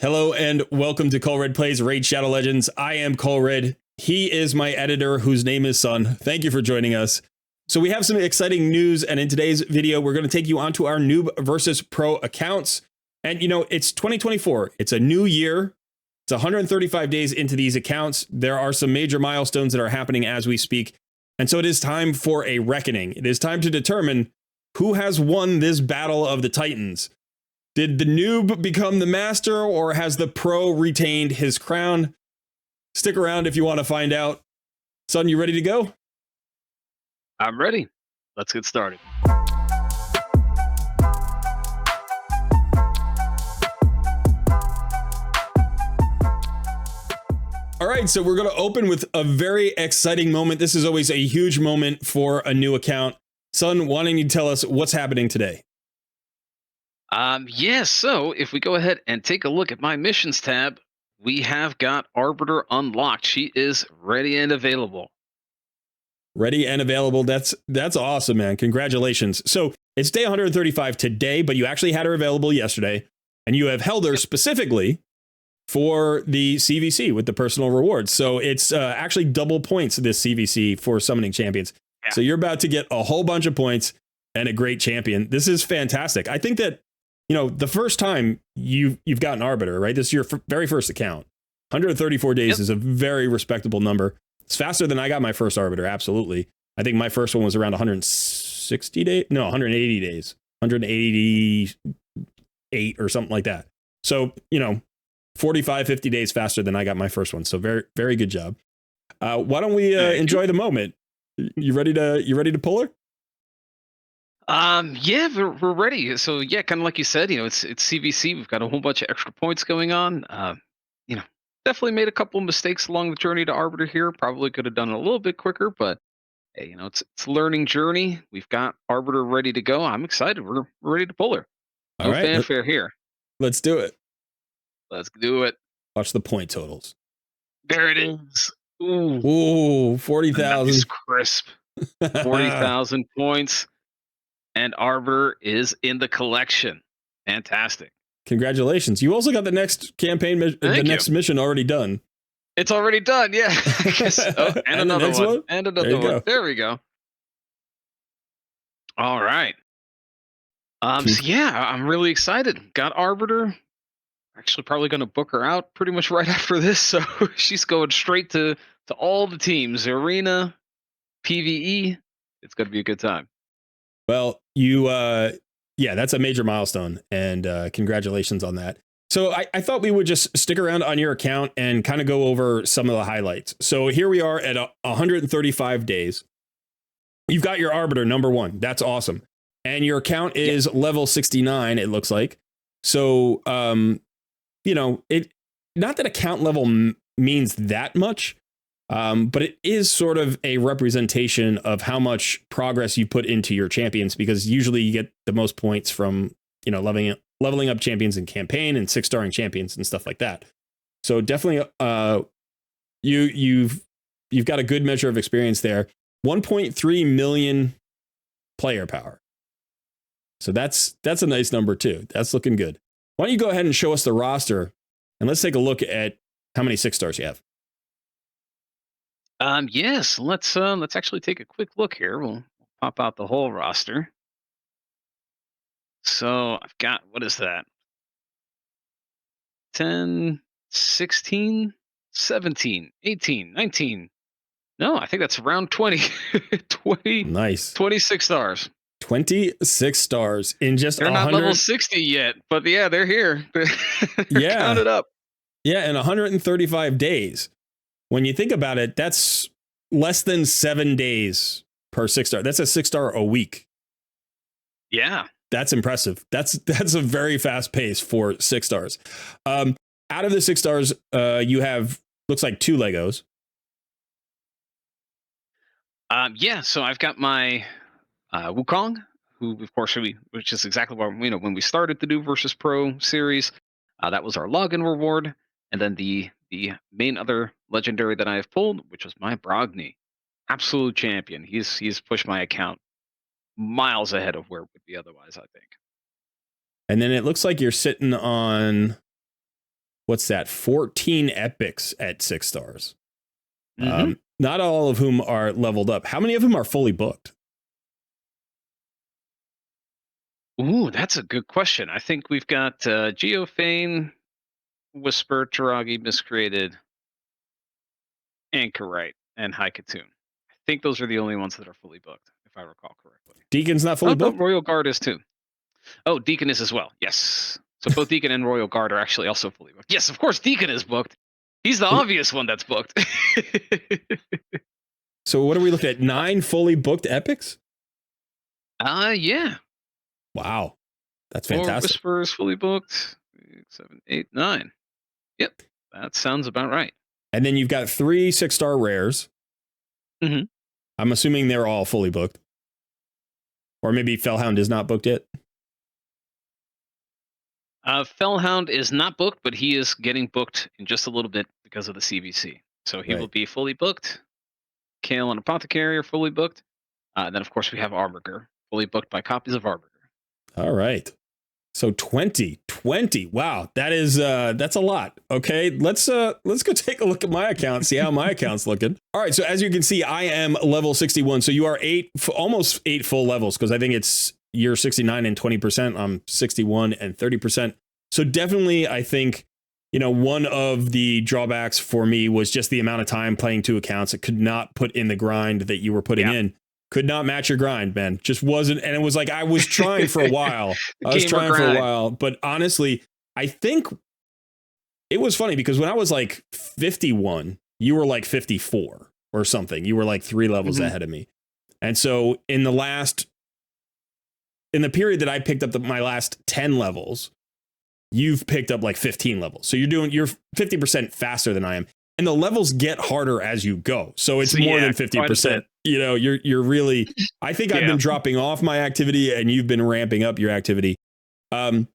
Hello and welcome to Colred Plays Raid Shadow Legends. I am Colred. He is my editor, whose name is Sun. Thank you for joining us. So we have some exciting news, and in today's video, we're going to take you onto our Noob versus Pro accounts. And you know, it's 2024. It's a new year. It's 135 days into these accounts. There are some major milestones that are happening as we speak. And so it is time for a reckoning. It is time to determine who has won this battle of the Titans. Did the noob become the master, or has the pro retained his crown? Stick around if you want to find out. Son, you ready to go? I'm ready. Let's get started. All right, so we're going to open with a very exciting moment. This is always a huge moment for a new account. Son, why don't you tell us what's happening today? So if we go ahead and take a look at my missions tab, we have got Arbiter unlocked. She is ready and available. Ready and available. That's awesome, man. Congratulations. So it's day 135 today, but you actually had her available yesterday, and you have held her specifically for the CVC with the personal rewards. So it's actually double points this CVC for summoning champions. Yeah. So you're about to get a whole bunch of points and a great champion. This is fantastic. I think that, you know, the first time you've gotten Arbiter, right? This is your very first account. 134 days is a very respectable number. It's faster than I got my first Arbiter, absolutely. I think my first one was around 160 days. No, 180 days. 188 or something like that. So, you know, 45, 50 days faster than I got my first one. So very, very good job. Why don't we enjoy the moment? You ready to pull her? Yeah, we're ready. So yeah, kind of like you said, you know, it's CVC. We've got a whole bunch of extra points going on. You know, definitely made a couple of mistakes along the journey to Arbiter here. Probably could have done it a little bit quicker, but hey, you know, it's a learning journey. We've got Arbiter ready to go. I'm excited. We're ready to pull her. No fanfare here. Let's do it. Let's do it. Watch the point totals. There it is. Ooh, 40,000. Nice crisp. 40,000 points. And Arbiter is in the collection. Fantastic. Congratulations. You also got the next campaign, next mission already done. It's already done, yeah. And another one. And another one. Go. There we go. All right. So yeah, I'm really excited. Got Arbiter. Actually probably going to book her out pretty much right after this. So she's going straight to all the teams. Arena, PvE. It's going to be a good time. Well, yeah, that's a major milestone, and congratulations on that. So I thought we would just stick around on your account and kind of go over some of the highlights. So here we are at 135 days. You've got your Arbiter number 1. That's awesome. And your account is level 69, it looks like. So, you know, not that account level means that much. But it is sort of a representation of how much progress you put into your champions, because usually you get the most points from, you know, leveling up champions in campaign and 6-starring champions and stuff like that. So definitely, you've got a good measure of experience there. 1.3 million player power. So that's a nice number too. That's looking good. Why don't you go ahead and show us the roster, and let's take a look at how many 6-stars you have. Yes, let's actually take a quick look here. We'll pop out the whole roster. So I've got, what is that? 10, 16, 17, 18, 19. No, I think that's around 20. 20. Nice. 26 stars. 26 stars in just They're not level 60 yet, but yeah, they're here. Yeah. Count it up. Yeah, in 135 days. When you think about it, that's less than 7 days per 6-star. That's a 6-star a week. Yeah. That's impressive. That's a very fast pace for 6 stars. Out of the 6 stars, you have, looks like 2 Legos. Yeah, so I've got my Wukong, who of course which is exactly what, you know, when we started the Noob versus Pro series, that was our login reward. And then the main other legendary that I have pulled, which was my Brogni, absolute champion. He's pushed my account miles ahead of where it would be otherwise, I think. And then it looks like you're sitting on what's that? 14 epics at 6 stars. Mm-hmm. Not all of whom are leveled up. How many of them are fully booked? Ooh, that's a good question. I think we've got Geofane, Whisper, Taragi, Miscreated, Anchorite, and Haikatoon. I think those are the only ones that are fully booked, if I recall correctly. Deacon's not fully Oh, no, booked? Royal Guard is too. Oh, Deacon is as well. Yes. So both Deacon and Royal Guard are actually also fully booked. Yes, of course, Deacon is booked. He's the obvious one that's booked. So what are we looking at? 9 fully booked epics? Yeah. Wow. That's Four fantastic. Whispers fully booked. 6, 7, 8, 9. Yep. That sounds about right. And then you've got 3 6-star rares. Mm-hmm. I'm assuming they're all fully booked. Or maybe Fellhound is not booked yet. Fellhound is not booked, but he is getting booked in just a little bit because of the CBC. So he will be fully booked. Kale and Apothecary are fully booked. Then, of course, we have Armiger, fully booked by copies of Armiger. All right. So 20. Wow, that is that's a lot. Okay, let's go take a look at my account, see how my account's looking. All right, so as you can see, I am level 61. So you are almost 8 full levels, because I think you're 69 and 20%. I'm 61 and 30%. So definitely, I think, one of the drawbacks for me was just the amount of time playing 2 accounts. It could not put in the grind that you were putting in. Could not match your grind, man. Just wasn't. And it was like, I was trying for a while. But honestly, I think it was funny because when I was like 51, you were like 54 or something. You were like 3 levels ahead of me. And so in the period that I picked up my last 10 levels, you've picked up like 15 levels. So you're 50% faster than I am. And the levels get harder as you go. So it's more than 50%. You're really, I think I've been dropping off my activity and you've been ramping up your activity. My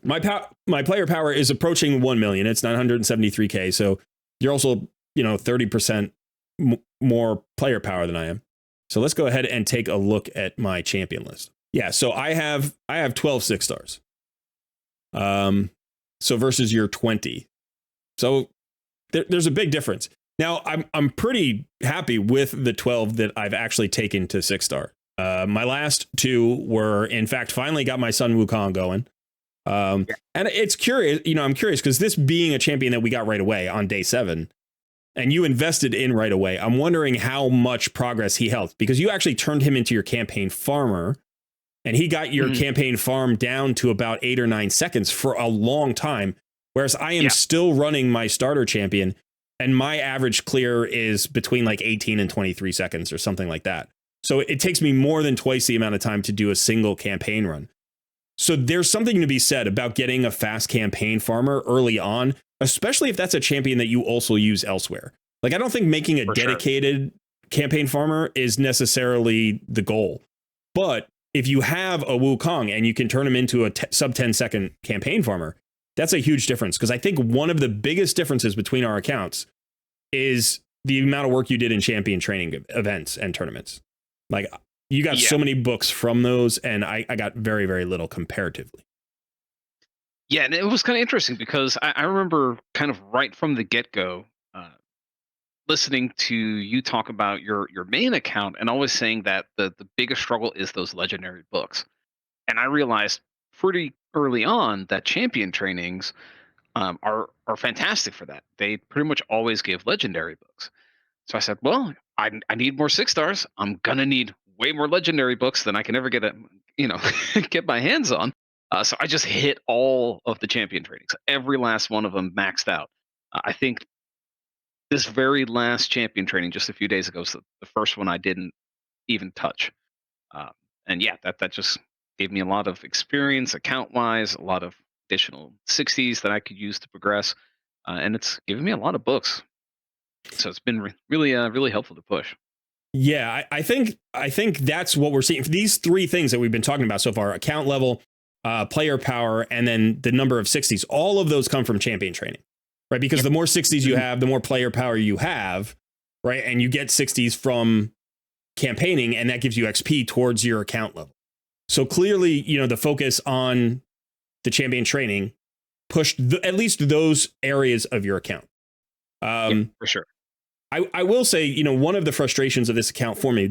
player power is approaching 1 million. It's 973K. So you're also, 30% more player power than I am. So let's go ahead and take a look at my champion list. Yeah. So I have 12 6-stars. So versus your 20. So there's a big difference. Now, I'm pretty happy with the 12 that I've actually taken to 6-star. My last 2 were, in fact, finally got my son Wukong going. And it's curious, I'm curious because this being a champion that we got right away on day 7, and you invested in right away, I'm wondering how much progress he held, because you actually turned him into your campaign farmer, and he got your campaign farm down to about 8 or 9 seconds for a long time. Whereas I am still running my starter champion, and my average clear is between like 18 and 23 seconds or something like that. So it takes me more than twice the amount of time to do a single campaign run. So there's something to be said about getting a fast campaign farmer early on, especially if that's a champion that you also use elsewhere. Like, I don't think making a dedicated campaign farmer is necessarily the goal. But if you have a Wukong and you can turn him into a sub 10 second campaign farmer, that's a huge difference, because I think one of the biggest differences between our accounts is the amount of work you did in champion training events and tournaments. Like, you got so many books from those, and I got very, very little comparatively. Yeah, and it was kind of interesting because I remember kind of right from the get-go listening to you talk about your main account and always saying that the biggest struggle is those legendary books. And I realized pretty early on that champion trainings are fantastic for that. They pretty much always give legendary books. So I said, well, I need more 6-stars. I'm gonna need way more legendary books than I can ever get my hands on. So I just hit all of the champion trainings, every last one of them maxed out. I think this very last champion training just a few days ago was the first one I didn't even touch. Um, and yeah, that just gave me a lot of experience account wise, a lot of additional 60s that I could use to progress, and it's given me a lot of books. So it's been really helpful to push. Yeah, I think that's what we're seeing. For these 3 things that we've been talking about so far: account level, player power, and then the number of 60s. All of those come from champion training, right? Because the more 60s you have, the more player power you have, right? And you get 60s from campaigning, and that gives you XP towards your account level. So clearly, the focus on the champion training pushed at least those areas of your account. Yeah, for sure. I will say, you know, one of the frustrations of this account for me,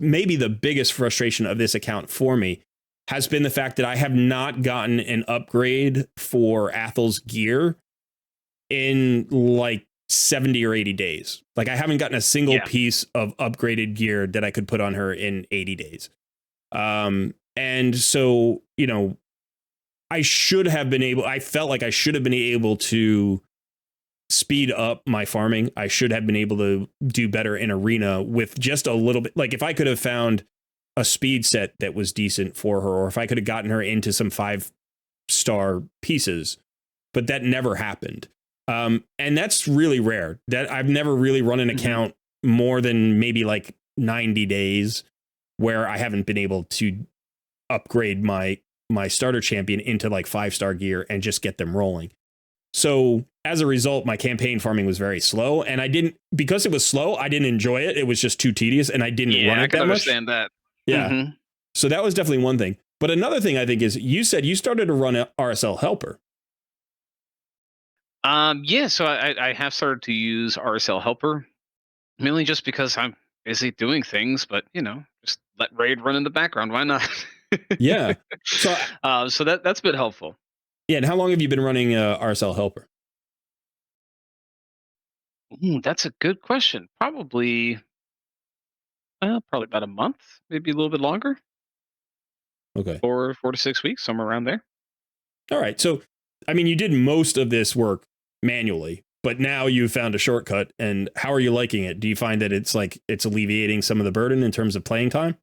maybe the biggest frustration of this account for me has been the fact that I have not gotten an upgrade for Athel's gear in like 70 or 80 days. Like I haven't gotten a single piece of upgraded gear that I could put on her in 80 days. And so, you know, I felt like I should have been able to speed up my farming. I should have been able to do better in arena with just a little bit. Like if I could have found a speed set that was decent for her, or if I could have gotten her into some 5-star pieces, but that never happened. And that's really rare. That I've never really run an account more than maybe like 90 days where I haven't been able to upgrade my starter champion into like 5-star gear and just get them rolling. So as a result, my campaign farming was very slow, and because it was slow, I didn't enjoy it. It was just too tedious, and I didn't run it that much. I can understand that. Yeah. So that was definitely one thing. But another thing I think is you said you started to run a RSL helper. Yeah, so I have started to use RSL helper mainly just because I'm busy doing things, but you know, just let raid run in the background. Why not? Yeah. So so that's been helpful. Yeah, and how long have you been running RSL helper? That's a good question. Probably about a month, maybe a little bit longer. Okay. 4 to 6 weeks, somewhere around there. All right. So, I mean, you did most of this work manually, but now you've found a shortcut. And how are you liking it? Do you find that it's alleviating some of the burden in terms of playing time?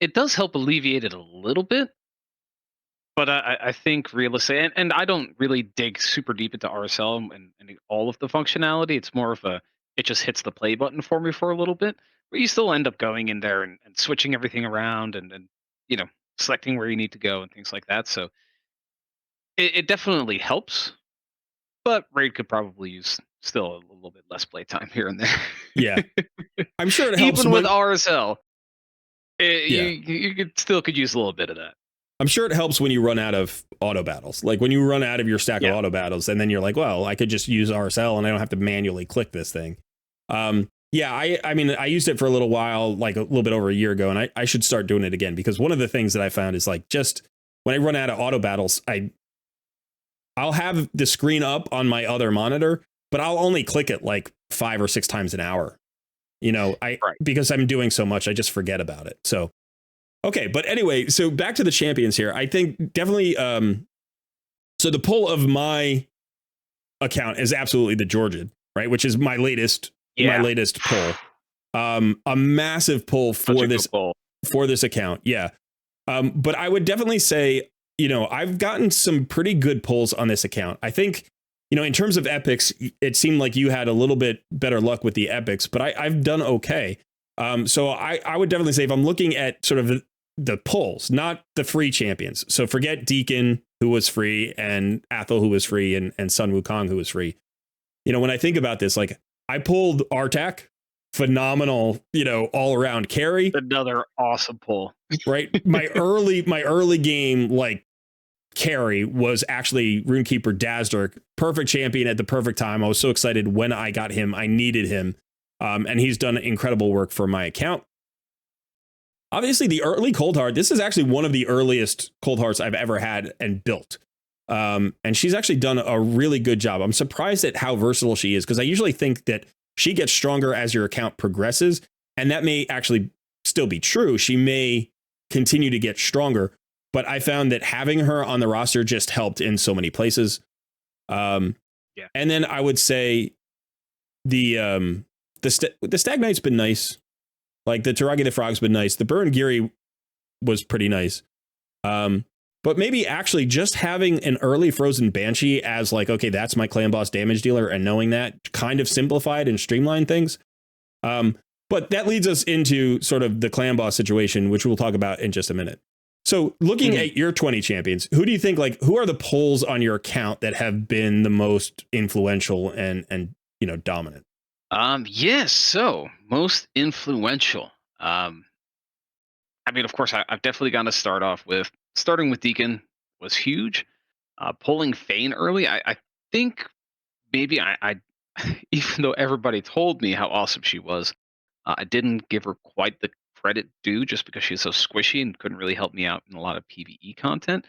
It does help alleviate it a little bit, but I think realistically, and I don't really dig super deep into RSL and all of the functionality. It's more of it just hits the play button for me for a little bit, but you still end up going in there and switching everything around and you know selecting where you need to go and things like that. So it definitely helps, but Raid could probably use still a little bit less playtime here and there. Yeah, I'm sure it helps Even with RSL. Yeah. You could use a little bit of that. I'm sure it helps when you run out of auto battles. Like when you run out of your stack of auto battles, and then you're like, well, I could just use RSL and I don't have to manually click this thing. Yeah, I mean, I used it for a little while, like a little bit over a year ago, and I should start doing it again because one of the things that I found is like just when I run out of auto battles, I'll have the screen up on my other monitor, but I'll only click it like 5 or 6 times an hour. You know, because I'm doing so much, I just forget about it. So, okay. But anyway, so back to the champions here. I think definitely, so the pull of my account is absolutely the Georgian, right? Which is my latest pull. A massive pull for this account. Yeah. But I would definitely say, you know, I've gotten some pretty good pulls on this account. I think, you know, in terms of epics, it seemed like you had a little bit better luck with the epics, but I've done okay. So I would definitely say if I'm looking at sort of the pulls, not the free champions. So forget Deacon, who was free, and Athel, who was free, and Sun Wukong, who was free. You know, when I think about this, like I pulled Artak, phenomenal, you know, all around carry. Another awesome pull. Right. My early game, like, carry was actually Runekeeper Dazzler, perfect champion at the perfect time. I was so excited when I got him. I needed him. And he's done incredible work for my account. Obviously, the early Cold Heart, this is actually one of the earliest Cold Hearts I've ever had and built. And she's actually done a really good job. I'm surprised at how versatile she is, because I usually think that she gets stronger as your account progresses. And that may actually still be true. She may continue to get stronger. But I found that having her on the roster just helped in so many places. And then I would say the Stag Knight's been nice. Like the Taragi the Frog's been nice. The Burn Giri was pretty nice. But maybe actually just having an early Frozen Banshee as like, okay, that's my clan boss damage dealer, and knowing that kind of simplified and streamlined things. But that leads us into sort of the clan boss situation, which we'll talk about in just a minute. So looking at your 20 champions, who do you think, like, who are the polls on your account that have been the most influential and you know, dominant? Yes. So most influential. I mean, of course, I've definitely got to start off with starting with Deacon was huge. Pulling Fane early, I think maybe I even though everybody told me how awesome she was, I didn't give her quite the credit due just because she's so squishy and couldn't really help me out in a lot of PvE content.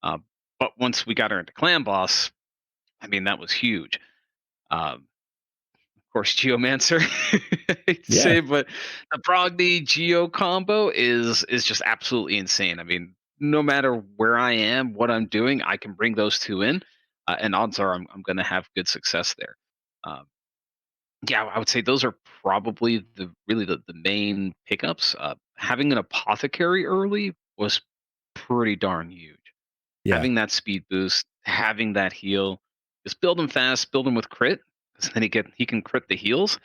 Uh, but once we got her into Clan Boss, I mean, that was huge. Um, of course, Geomancer, I'd Yeah. say, but the Brogni Geo combo is just absolutely insane. I mean, no matter where I am, what I'm doing, I can bring those two in, and odds are I'm going to have good success there. Um, yeah, I would say those are probably the main pickups. Having an apothecary early was pretty darn huge. Yeah. Having that speed boost, having that heal, just build him fast, build him with crit, because then he can crit the heals,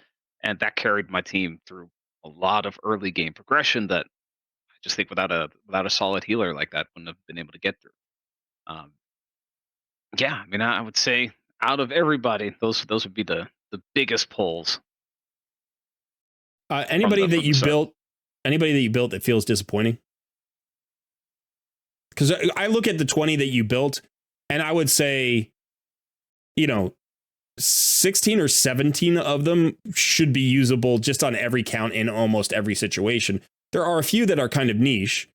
and that carried my team through a lot of early game progression that I just think without a solid healer like that wouldn't have been able to get through. Um, yeah, I mean, I would say out of everybody, those would be the biggest pulls Anybody that from the you start. built, anybody that you built that feels disappointing? Because I look at the 20 that you built, and I would say, you know, 16 or 17 of them should be usable just on every count in almost every situation. There are a few that are kind of niche,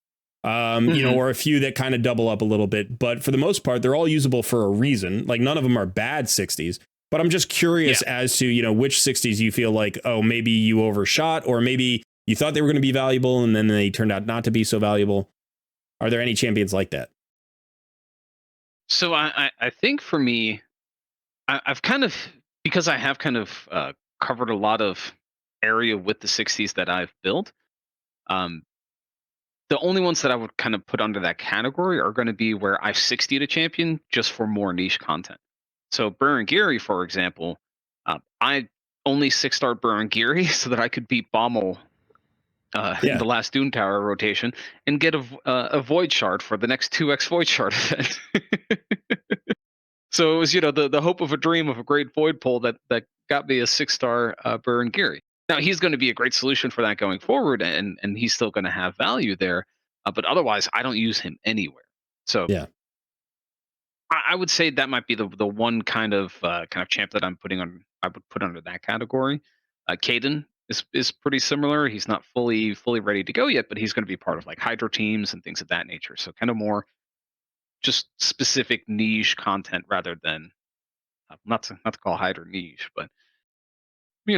Hmm. or a few that kind of double up a little bit. But for the most part, they're all usable for a reason. Like none of them are bad 60s. But I'm just Yeah. curious as to, which 60s you feel like, oh, maybe you overshot, or maybe you thought they were going to be valuable and then they turned out not to be so valuable. Are there any champions like that? So I think for me, I've kind of because I have kind of covered a lot of area with the 60s that I've built. Um, the only ones that I would kind of put under that category are going to be where I've 60'd a champion just for more niche content. So Burn Gary, for example, I only 6-star Burn Gary so that I could beat Bommel in Yeah. the last Dune Tower rotation and get a Void Shard for the next 2x Void Shard event. So it was, the hope of a dream of a great void pull that got me a 6-star Burn Gary. Now he's going to be a great solution for that going forward, and he's still going to have value there. But otherwise, I don't use him anywhere. So Yeah. I would say that might be the one kind of champ that I would put under that category. Caden is pretty similar. He's not fully ready to go yet, but he's going to be part of like Hydro teams and things of that nature. So kind of more just specific niche content rather than not to call Hydra niche, but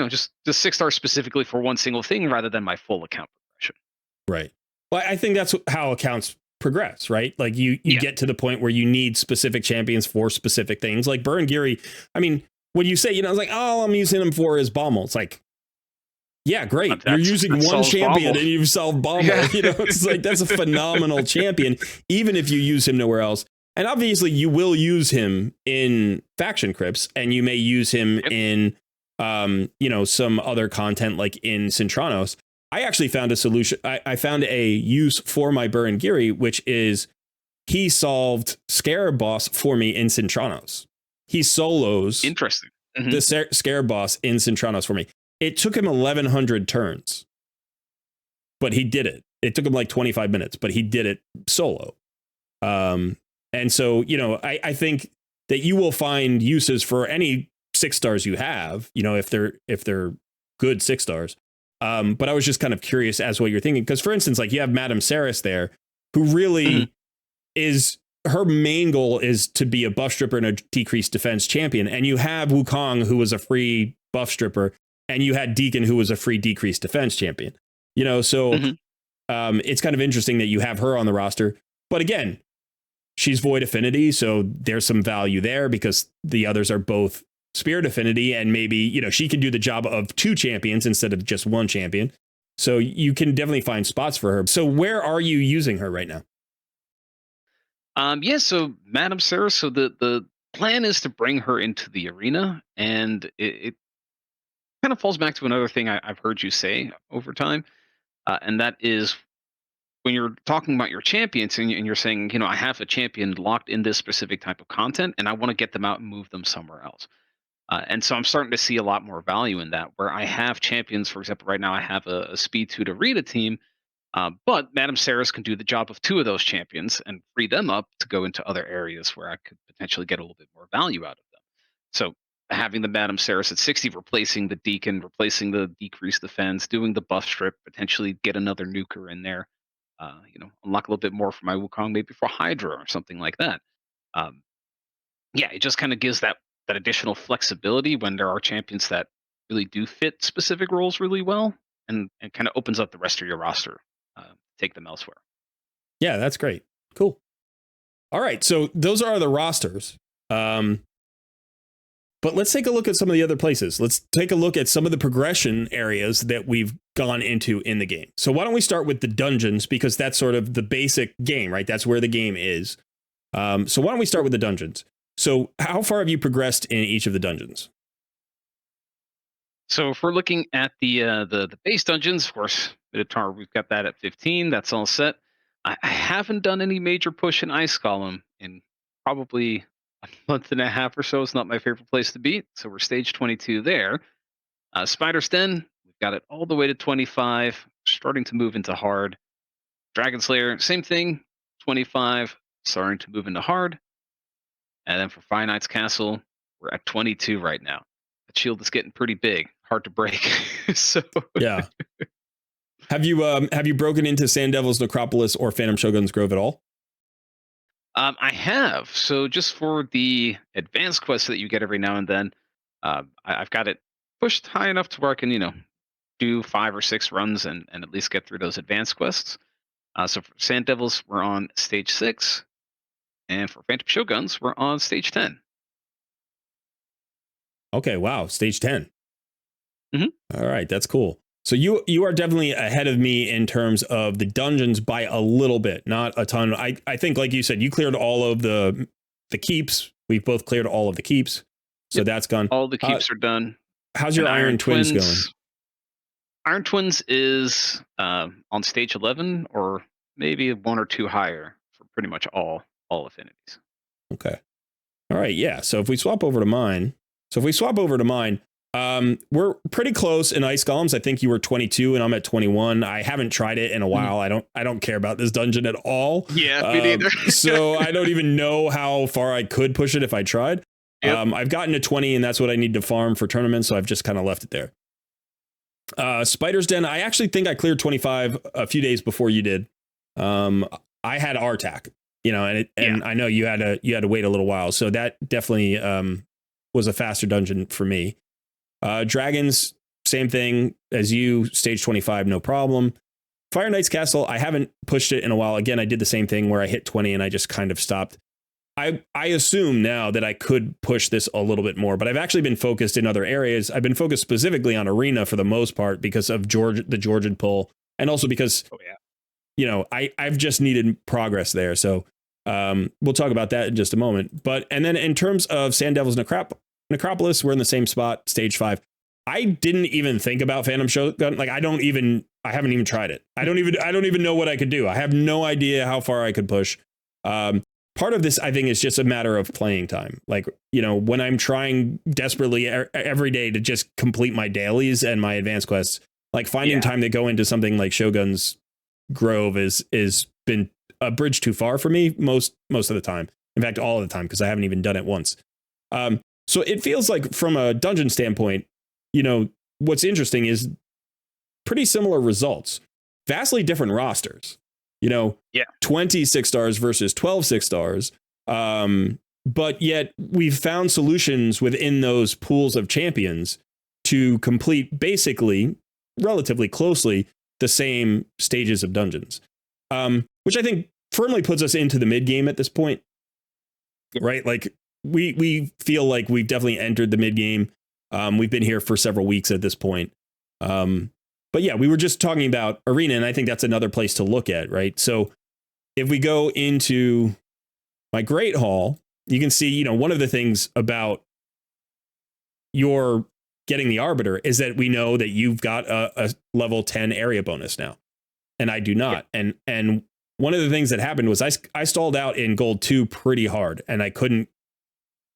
just the 6 star specifically for one single thing rather than my full account progression. Right. Well, I think that's how accounts progress, right? Like you Yeah, get to the point where you need specific champions for specific things. Like Burn Geary, I mean, when you say, it's like, oh, I'm using him for his Bommel. It's like, yeah, great. You're using that one solves champion Bommel. and you've solved Yeah. Bommel. It's like that's a phenomenal champion, even if you use him nowhere else. And obviously, you will use him in faction crypts, and you may use him Yep. in, some other content like in Centranos. I actually found a solution. I found a use for my Burn Geary, which is he solved Scarab Boss for me in Centranos. He solos Interesting. Hmm. the Scarab Boss in Centranos for me. It took him 1,100 turns, but he did it. It took him like 25 minutes, but he did it solo. Um, and so, I think that you will find uses for any 6 stars you have, if they're good 6 stars. But I was just kind of curious as to what you're thinking. Because for instance, like you have Madame Saris there, who Hmm. really is her main goal is to be a buff stripper and a decreased defense champion. And you have Wukong, who was a free buff stripper, and you had Deacon, who was a free decreased defense champion. So Hmm. it's kind of interesting that you have her on the roster. But again, she's void affinity, so there's some value there because the others are both spirit affinity, and maybe she can do the job of two champions instead of just one champion. So you can definitely find spots for her. So where are you using her right now? Yeah. So Madam Sarah. So the plan is to bring her into the arena, and it kind of falls back to another thing I've heard you say over time, and that is when you're talking about your champions and you're saying, I have a champion locked in this specific type of content, and I want to get them out and move them somewhere else. And so I'm starting to see a lot more value in that, where I have champions. For example, right now I have a Speed 2 to Rita team, But Madame Saris can do the job of two of those champions and free them up to go into other areas where I could potentially get a little bit more value out of them. So having the Madame Saris at 60, replacing the Deacon, replacing the decreased defense, doing the buff strip, potentially get another nuker in there, unlock a little bit more for my Wukong, maybe for Hydra or something like that. Um, yeah, it just kind of gives that additional flexibility when there are champions that really do fit specific roles really well, and kind of opens up the rest of your roster. Take them elsewhere. Yeah, that's great. Cool. All right, so those are the rosters. But let's take a look at some of the other places. Let's take a look at some of the progression areas that we've gone into in the game. So why don't we start with the dungeons, because that's sort of the basic game, right? That's where the game is. So why don't we start with the dungeons? So how far have you progressed in each of the dungeons? So if we're looking at the base dungeons, of course, Minotaur, we've got that at 15. That's all set. I haven't done any major push in Ice Golem in probably a month and a half or so. It's not my favorite place to be. So we're stage 22 there. Spider's Den, we've got it all the way to 25, starting to move into hard. Dragon Slayer, same thing, 25, starting to move into hard. And then for Fire Knight's Castle, we're at 22 right now. The shield is getting pretty big, hard to break. So Yeah. Have you broken into Sand Devil's Necropolis or Phantom Shogun's Grove at all? I have. So just for the advanced quests that you get every now and then, I've got it pushed high enough to where I can, do 5 or 6 runs and at least get through those advanced quests. So for Sand Devils, we're on stage 6, and for Phantom Shoguns, we're on stage 10. Okay, wow, stage 10. Mm-hmm. All right, that's cool. So you are definitely ahead of me in terms of the dungeons by a little bit, not a ton. I think, like you said, you cleared all of the keeps. We've both cleared all of the keeps, so that's gone. All the keeps are done. How's your Iron Twins going? Iron Twins is on stage 11, or maybe 1 or 2 higher for pretty much all affinities. Okay. All right. Yeah. So if we swap over to mine, we're pretty close in Ice Golems. I think you were 22 and I'm at 21. I haven't tried it in a while. I don't care about this dungeon at all. Yeah, me neither. So I don't even know how far I could push it if I tried. Yep. I've gotten to 20 and that's what I need to farm for tournaments. So I've just kind of left it there. Spider's Den, I actually think I cleared 25 a few days before you did. I had RTAC, and I know you had to wait a little while. So that definitely was a faster dungeon for me. Dragons, same thing as you, stage 25, no problem. Fire Knight's Castle, I haven't pushed it in a while. Again, I did the same thing where I hit 20 and I just kind of stopped. I assume now that I could push this a little bit more, but I've actually been focused in other areas. I've been focused specifically on Arena for the most part because of the Georgian pull, and also because, I've just needed progress there. So we'll talk about that in just a moment. And then in terms of Sand Devil's Necropolis, we're in the same spot, stage 5. I didn't even think about Phantom Shogun. Like I haven't even tried it. I don't even know what I could do. I have no idea how far I could push. Part of this, I think, is just a matter of playing time. Like, when I'm trying desperately every day to just complete my dailies and my advanced quests, like finding time to go into something like Shogun's Grove is been a bridge too far for me most of the time. In fact, all of the time, because I haven't even done it once. So it feels like from a dungeon standpoint, what's interesting is pretty similar results, vastly different rosters. 20 6-stars versus 12 6-stars. But yet we've found solutions within those pools of champions to complete basically relatively closely the same stages of dungeons, which I think firmly puts us into the mid game at this point. Right. Like we feel like we've definitely entered the mid game. We've been here for several weeks at this point. But yeah, we were just talking about Arena, and I think that's another place to look at, right? So if we go into my Great Hall, you can see, one of the things about your getting the Arbiter is that we know that you've got a level 10 area bonus now, and I do not. Yeah. And one of the things that happened was I stalled out in Gold 2 pretty hard, and I couldn't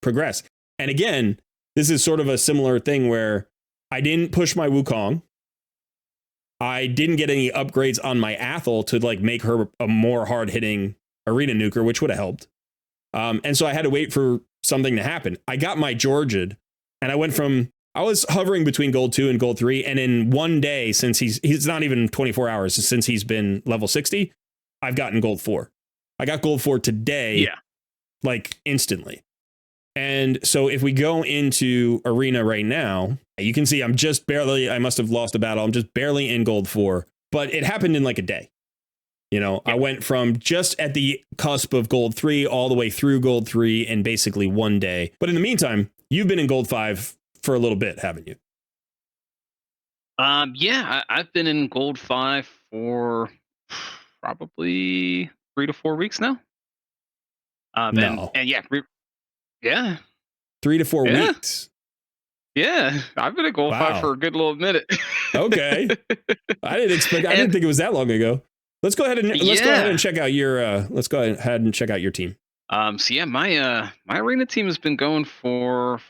progress. And again, this is sort of a similar thing where I didn't push my Wukong. I didn't get any upgrades on my Athel to like make her a more hard hitting arena nuker, which would have helped. And so I had to wait for something to happen. I got my Georgiad, and I was hovering between gold 2 and gold 3. And in one day, since he's not even 24 hours since he's been level 60, I've gotten gold 4. I got gold 4 today, like instantly. And so if we go into arena right now, you can see I must have lost a battle. I'm just barely in gold 4, but it happened in like a day. You know, I went from just at the cusp of gold 3 all the way through gold 3 in basically one day. But in the meantime, you've been in gold 5 for a little bit, haven't you? I've been in gold 5 for probably 3 to 4 weeks now. No. And yeah. 3 to 4 weeks. Yeah, I've been in gold 5 for a good little minute. Okay. I didn't think it was that long ago. Let's go ahead and check out your team. My arena team has been going for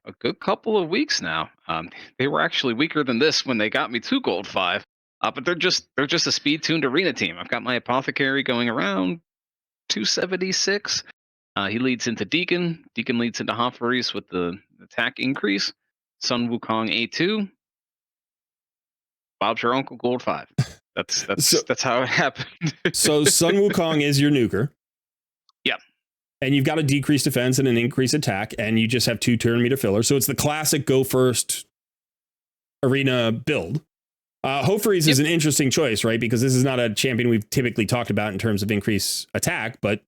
a good couple of weeks now. They were actually weaker than this when they got me to gold 5. But they're just a speed tuned arena team. I've got my apothecary going around 276. He leads into Deacon. Deacon leads into Hofferys with the attack increase. Sun Wukong A2. Bob's your uncle gold 5. That's how it happened. So Sun Wukong is your nuker. Yeah. And you've got a decreased defense and an increased attack, and you just have 2 turn meter fillers. So it's the classic go first arena build. Hofferys is an interesting choice, right? Because this is not a champion we've typically talked about in terms of increased attack, but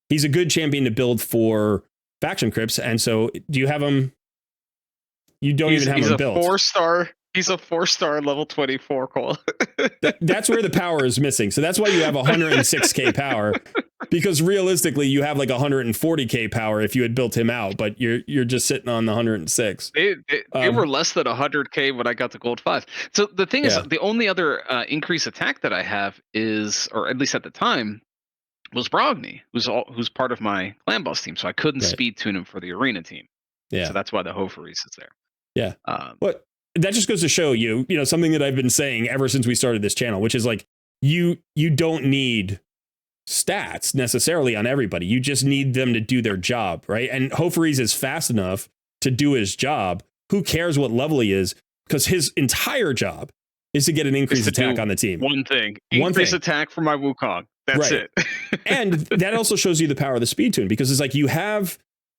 he's a good champion to build for faction crypts. And so do you have him? You don't even have him built. He's a 4-star level 24 Cole. That's where the power is missing. So that's why you have 106k power, because realistically you have like 140k power if you had built him out, but you're just sitting on the 106. They were less than 100k when I got to gold 5. So the thing is, the only other increased attack that I have is, or at least at the time, was Brogni, who's part of my clan boss team. So I couldn't speed tune him for the arena team. Yeah. So that's why the Hofferys is there. Yeah. But that just goes to show you know, something that I've been saying ever since we started this channel, which is like, you don't need stats necessarily on everybody. You just need them to do their job, right? And Hofferys is fast enough to do his job. Who cares what level he is? Because his entire job is to get an increased attack on the team. One thing. Increased attack for my Wukong. That's it. And that also shows you the power of the speed tune, because it's like you have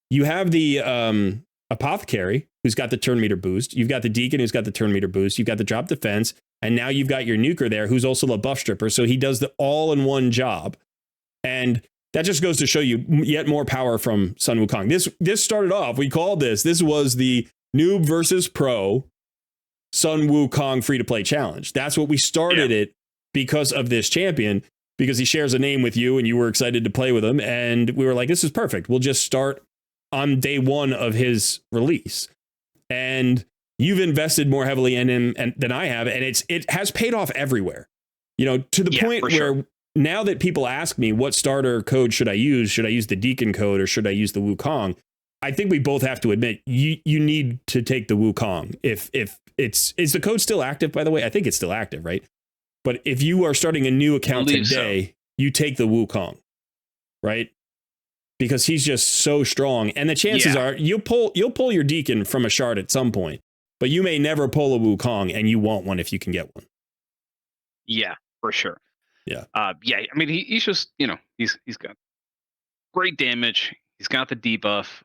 the apothecary who's got the turn meter boost. You've got the deacon who's got the turn meter boost. You've got the drop defense. And now you've got your nuker there who's also a buff stripper. So he does the all-in-one job. And that just goes to show you yet more power from Sun Wukong. This started off, we called this was the Noob versus Pro Sun Wukong free-to-play challenge. That's what we started it because of this champion, because he shares a name with you and you were excited to play with him. And we were like, this is perfect. We'll just start on day 1 of his release. And you've invested more heavily in him than I have. And it has paid off everywhere, you know, to the point where now that people ask me what starter code should I use the Deacon code or should I use the Wukong? I think we both have to admit you need to take the Wukong. If is the code still active, by the way? I think it's still active, right? But if you are starting a new account today, you take the Wukong, right? Because he's just so strong. And the chances are you'll pull your Deacon from a shard at some point, but you may never pull a Wukong, and you want one if you can get one. Yeah, for sure. Yeah. I mean, he's just, you know, he's got great damage. He's got the debuff.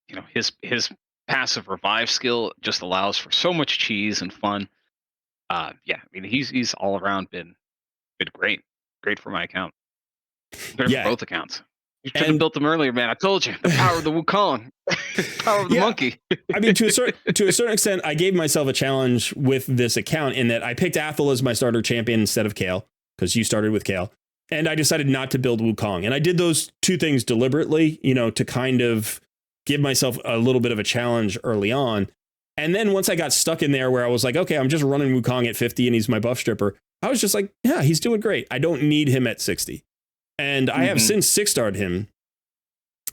You know, his passive revive skill just allows for so much cheese and fun. I mean, he's all around been great for my account. For both accounts. You should have built them earlier, man. I told you, the power of the Wukong, power of the monkey. I mean, to a certain extent, I gave myself a challenge with this account in that I picked Athel as my starter champion instead of Kale, because you started with Kale, and I decided not to build Wukong. And I did those two things deliberately, you know, to kind of give myself a little bit of a challenge early on. And then once I got stuck in there where I was like, okay, I'm just running Wukong at 50 and he's my buff stripper, I was just like, yeah, he's doing great. I don't need him at 60. And I have since 6-starred him.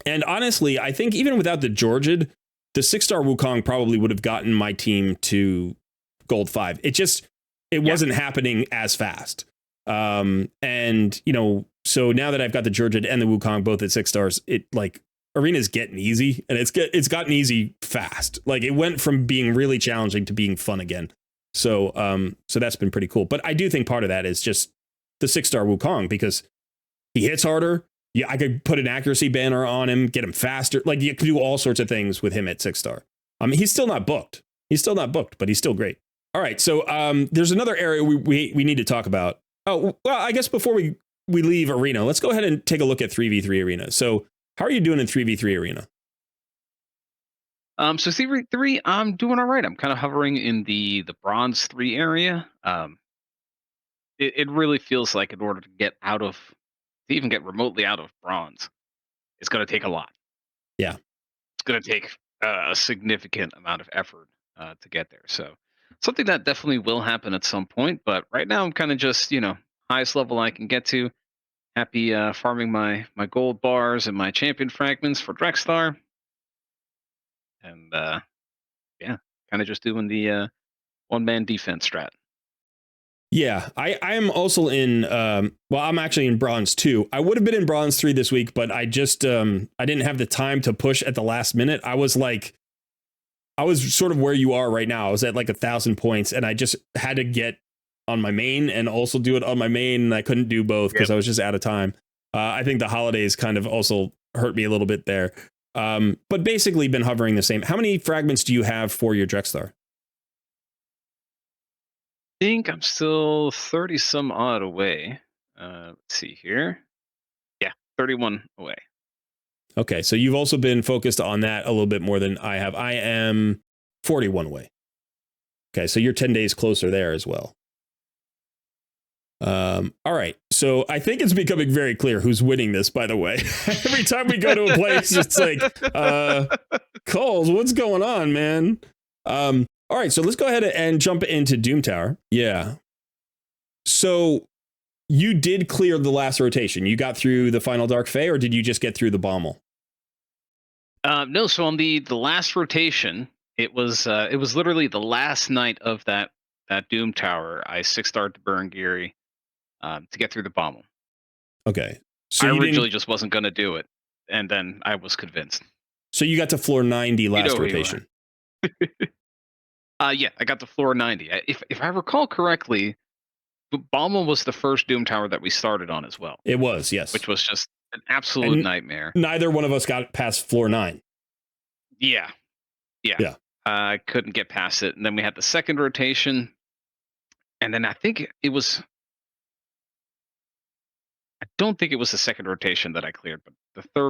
And honestly, I think even without the Georgiad, the 6-star Wukong probably would have gotten my team to gold 5. It it wasn't happening as fast. And you know, so now that I've got the Georgia and the Wukong both at 6 stars, it like arena's getting easy, and it's gotten easy fast. Like it went from being really challenging to being fun again. So so that's been pretty cool. But I do think part of that is just the 6-star Wukong, because he hits harder. Yeah, I could put an accuracy banner on him, get him faster. Like you could do all sorts of things with him at 6-star. He's still not booked. But he's still great. All right, so there's another area we need to talk about. Oh, well, I guess before we leave Arena, let's go ahead and take a look at 3v3 Arena. So how are you doing in 3v3 Arena? So 3v3, I'm doing all right. I'm kind of hovering in the bronze 3 area. It really feels like in order to get out of, to even get remotely out of bronze, it's going to take a lot. Yeah. It's going to take a significant amount of effort to get there. So something that definitely will happen at some point. But right now, I'm kind of just, highest level I can get to. Happy farming my gold bars and my champion fragments for Drexstar. And yeah, kind of just doing the one-man defense strat. Yeah, I am also in, well, I'm actually in bronze 2. I would have been in bronze 3 this week, but I just, I didn't have the time to push at the last minute. I was sort of where you are right now. I was at like 1,000 points, and I just had to get on my main and also do it on my main, and I couldn't do both because I was just out of time. I think the holidays kind of also hurt me a little bit there. But basically been hovering the same. How many fragments do you have for your Drexstar? I think I'm still 30 some odd away. Let's see here. Yeah, 31 away. Okay, so you've also been focused on that a little bit more than I have. I am 41 away. Okay, so you're 10 days closer there as well. All right, so I think it's becoming very clear who's winning this, by the way. Every time we go to a place, it's like, Coles, what's going on, man? All right, so let's go ahead and jump into Doom Tower. Yeah. So you did clear the last rotation. You got through the final Dark Fae, or did you just get through the Bommel? No, so on the last rotation, it was literally the last night of that Doom Tower. I 6-starred to Burngiri to get through the Bommel. Okay. So I originally just wasn't going to do it, and then I was convinced. So you got to floor 90 last rotation. Yeah, I got to floor 90. If I recall correctly, Bommel was the first Doom Tower that we started on as well. It was, yes. Which was just an absolute nightmare. Neither one of us got past floor 9. Yeah. I couldn't get past it. And then we had the second rotation. And then I don't think it was the second rotation that I cleared, but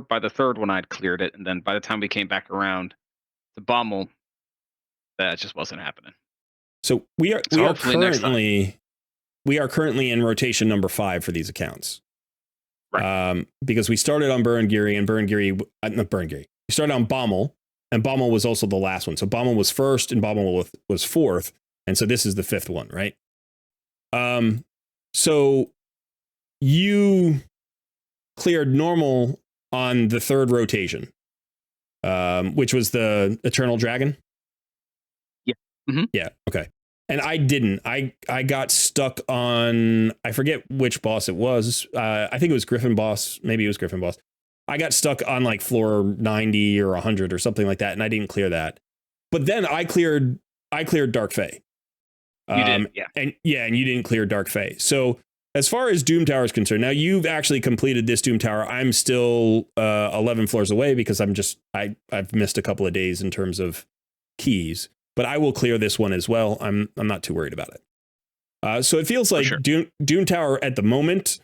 by the third one I'd cleared it. And then by the time we came back around to Bommel, that just wasn't happening. So we are currently in rotation number 5 for these accounts. Right. Because we started on Burngiri, and we started on Bommel, and Bommel was also the last one. So Bommel was first and Bommel was 4th. And so this is the 5th one, right? So you cleared normal on the 3rd rotation, which was the Eternal Dragon. Yeah. Mm-hmm. Yeah. Okay. And I didn't. I got stuck on, I forget which boss it was. I think it was Griffin Boss. Maybe it was Griffin Boss. I got stuck on like floor 90 or 100 or something like that, and I didn't clear that. But then I cleared Dark Fae. You did, yeah. And you didn't clear Dark Fae. So as far as Doom Tower is concerned, now you've actually completed this Doom Tower. I'm still 11 floors away because I've missed a couple of days in terms of keys. But I will clear this one as well. I'm not too worried about it. So it feels like sure. Doom Tower at the moment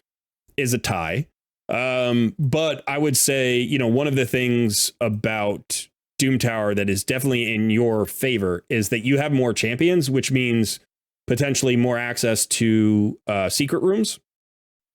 is a tie. But I would say, one of the things about Doom Tower that is definitely in your favor is that you have more champions, which means potentially more access to secret rooms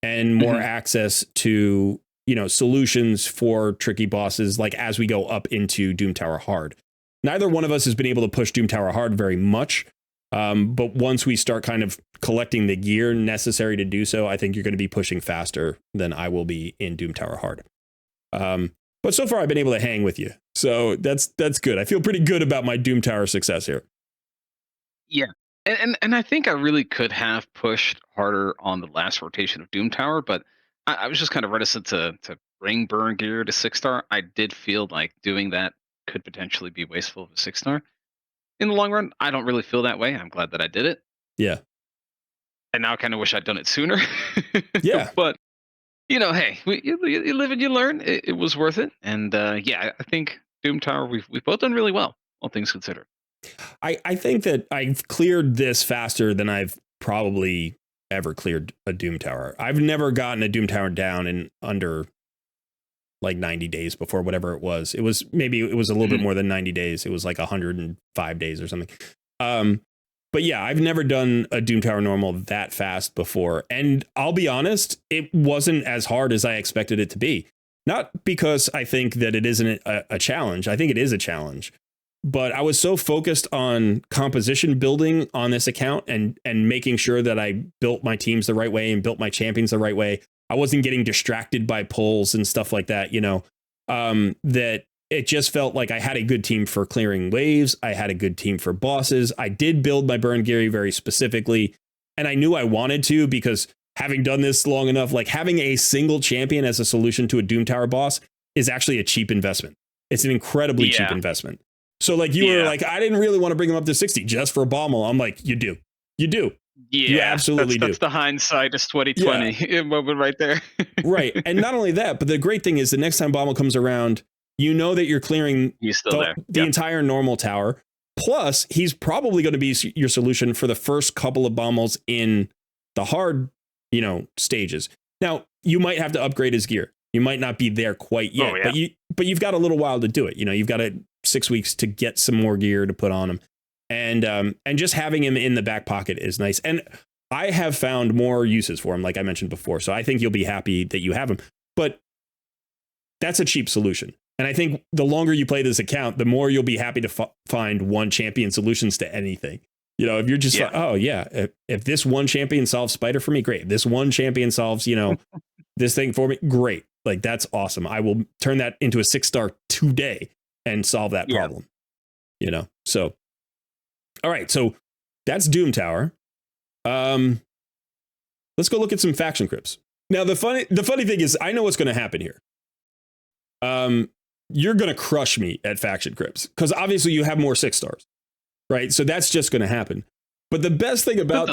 and more access to, solutions for tricky bosses, like as we go up into Doom Tower Hard. Neither one of us has been able to push Doom Tower Hard very much. But once we start kind of collecting the gear necessary to do so, I think you're going to be pushing faster than I will be in Doom Tower Hard. But so far, I've been able to hang with you. So that's good. I feel pretty good about my Doom Tower success here. Yeah. And I think I really could have pushed harder on the last rotation of Doom Tower, but I was just kind of reticent to bring Burn Gear to 6 star. I did feel like doing that could potentially be wasteful of a 6 star. In the long run, I don't really feel that way. I'm glad that I did it. Yeah. And now I kind of wish I'd done it sooner. Yeah. But hey, you live and you learn. It was worth it. And yeah, I think Doom Tower we've both done really well, all things considered. I think that I've cleared this faster than I've probably ever cleared a Doom Tower. I've never gotten a Doom Tower down in under like 90 days before, whatever it was. It was a little bit more than 90 days. It was like 105 days or something. But yeah, I've never done a Doom Tower normal that fast before. And I'll be honest, it wasn't as hard as I expected it to be. Not because I think that it isn't a challenge. I think it is a challenge. But I was so focused on composition building on this account and making sure that I built my teams the right way and built my champions the right way. I wasn't getting distracted by polls and stuff like that, that it just felt like I had a good team for clearing waves. I had a good team for bosses. I did build my Burn Geary very specifically, and I knew I wanted to because having done this long enough, like having a single champion as a solution to a Doom Tower boss is actually a cheap investment. It's an incredibly cheap investment. So like you were like, I didn't really want to bring him up to 60 just for a Bommel. I'm like, you do. Yeah, you absolutely that's the hindsight is 2020 moment right there. Right. And not only that, but the great thing is the next time Bommel comes around, you know that you're clearing He's still there. the entire normal tower. Plus, he's probably going to be your solution for the first couple of Bommels in the hard, stages. Now, you might have to upgrade his gear. You might not be there quite yet, but you've got a little while to do it. You've got 6 weeks to get some more gear to put on him. And just having him in the back pocket is nice. And I have found more uses for him, like I mentioned before. So I think you'll be happy that you have him. But that's a cheap solution. And I think the longer you play this account, the more you'll be happy to find one champion solutions to anything. If you're just like, oh, yeah, if this one champion solves Spider for me, great. If this one champion solves, this thing for me, great. Like, that's awesome. I will turn that into a 6-star today and solve that problem. So, all right. So that's Doom Tower. Let's go look at some faction crypts. Now, the funny thing is, I know what's going to happen here. You're going to crush me at faction crypts because obviously you have more 6-stars, right? So that's just going to happen. But the best thing about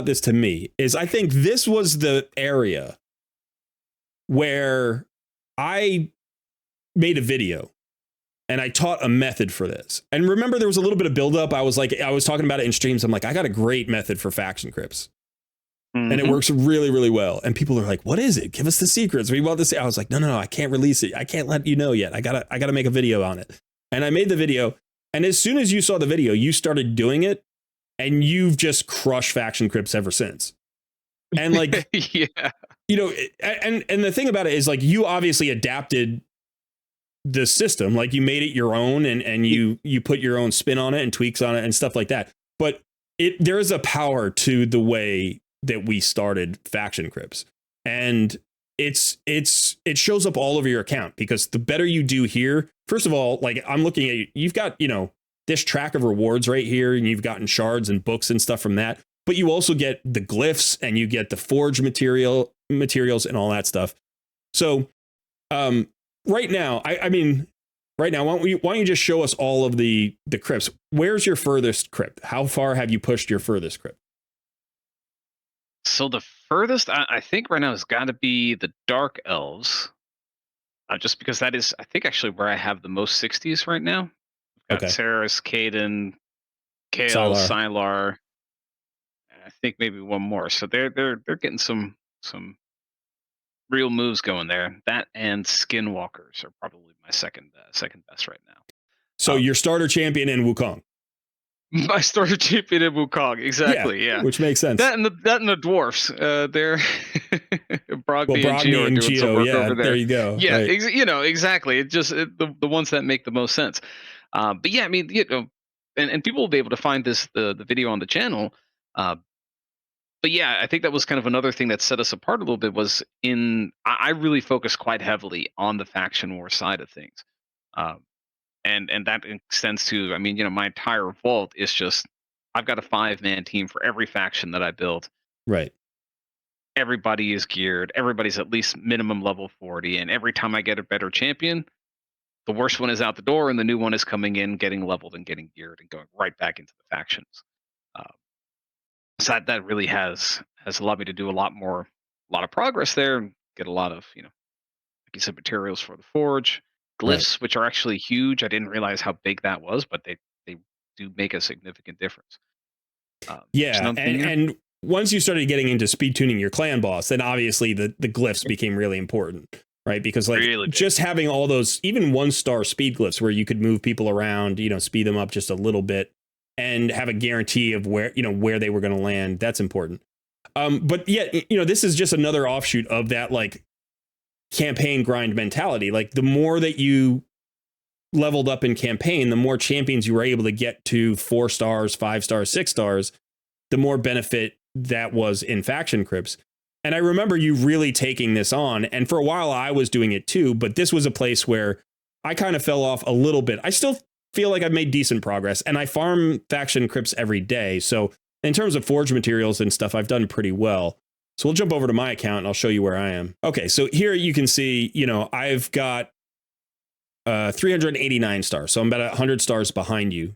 this to me is I think this was the area where I made a video and I taught a method for this. And remember, there was a little bit of buildup. I was talking about it in streams. I'm like, I got a great method for faction crypts. Mm-hmm. And it works really, really well. And people are like, what is it? Give us the secrets. We want this. I was like, no, I can't release it. I can't let you know yet. I gotta make a video on it. And I made the video. And as soon as you saw the video, you started doing it. And you've just crushed faction crypts ever since. And like, and the thing about it is like, you obviously adapted the system, like you made it your own and you put your own spin on it and tweaks on it and stuff like that. But there is a power to the way that we started faction crypts, and it shows up all over your account because the better you do here, first of all, like I'm looking at you've got this track of rewards right here, and you've gotten shards and books and stuff from that, but you also get the glyphs and you get the forge materials and all that stuff. So right now, right now, why don't you just show us all of the crypts? Where's your furthest crypt? How far have you pushed your furthest crypt? So the furthest I think right now has got to be the Dark Elves, just because that is, I think, actually where I have the most 60s right now. I've got Ceres, Caden, Kale, Sylar, and I think maybe one more. So they're getting some real moves going there. That and Skinwalkers are probably my second best right now. So your starter champion in Wukong. My starter champion in Wukong, exactly. Yeah, which makes sense. That and the dwarfs. They're Brogby and Geo are doing some work over there. There you go. Yeah, right. Exactly. It just the ones that make the most sense. But yeah, I mean, and people will be able to find the video on the channel. But yeah, I think that was kind of another thing that set us apart a little bit was I really focused quite heavily on the faction war side of things. And that extends to, I mean, my entire vault is just I've got a 5-man team for every faction that I build. Right. Everybody is geared. Everybody's at least minimum level 40. And every time I get a better champion, the worst one is out the door, and the new one is coming in, getting leveled and getting geared, and going right back into the factions. Uh, so that really has allowed me to do a lot of progress there, and get a lot of like you said, materials for the forge, Right. glyphs, which are actually huge. I didn't realize how big that was, but they do make a significant difference. There's Yeah, another thing here. and once you started getting into speed tuning your clan boss, then obviously the glyphs became really important, right? Because like Really big. just having all those even 1-star speed glyphs where you could move people around, speed them up just a little bit and have a guarantee of where they were going to land, that's important. But yeah, this is just another offshoot of that like campaign grind mentality. Like the more that you leveled up in campaign, the more champions you were able to get to 4 stars, 5 stars, 6 stars, the more benefit that was in faction crypts. And I remember you really taking this on. And for a while I was doing it too, but this was a place where I kind of fell off a little bit. I still feel like I've made decent progress, and I farm faction crypts every day. So in terms of forge materials and stuff, I've done pretty well. So we'll jump over to my account and I'll show you where I am. Okay, so here you can see, I've got 389 stars. So I'm about 100 stars behind you,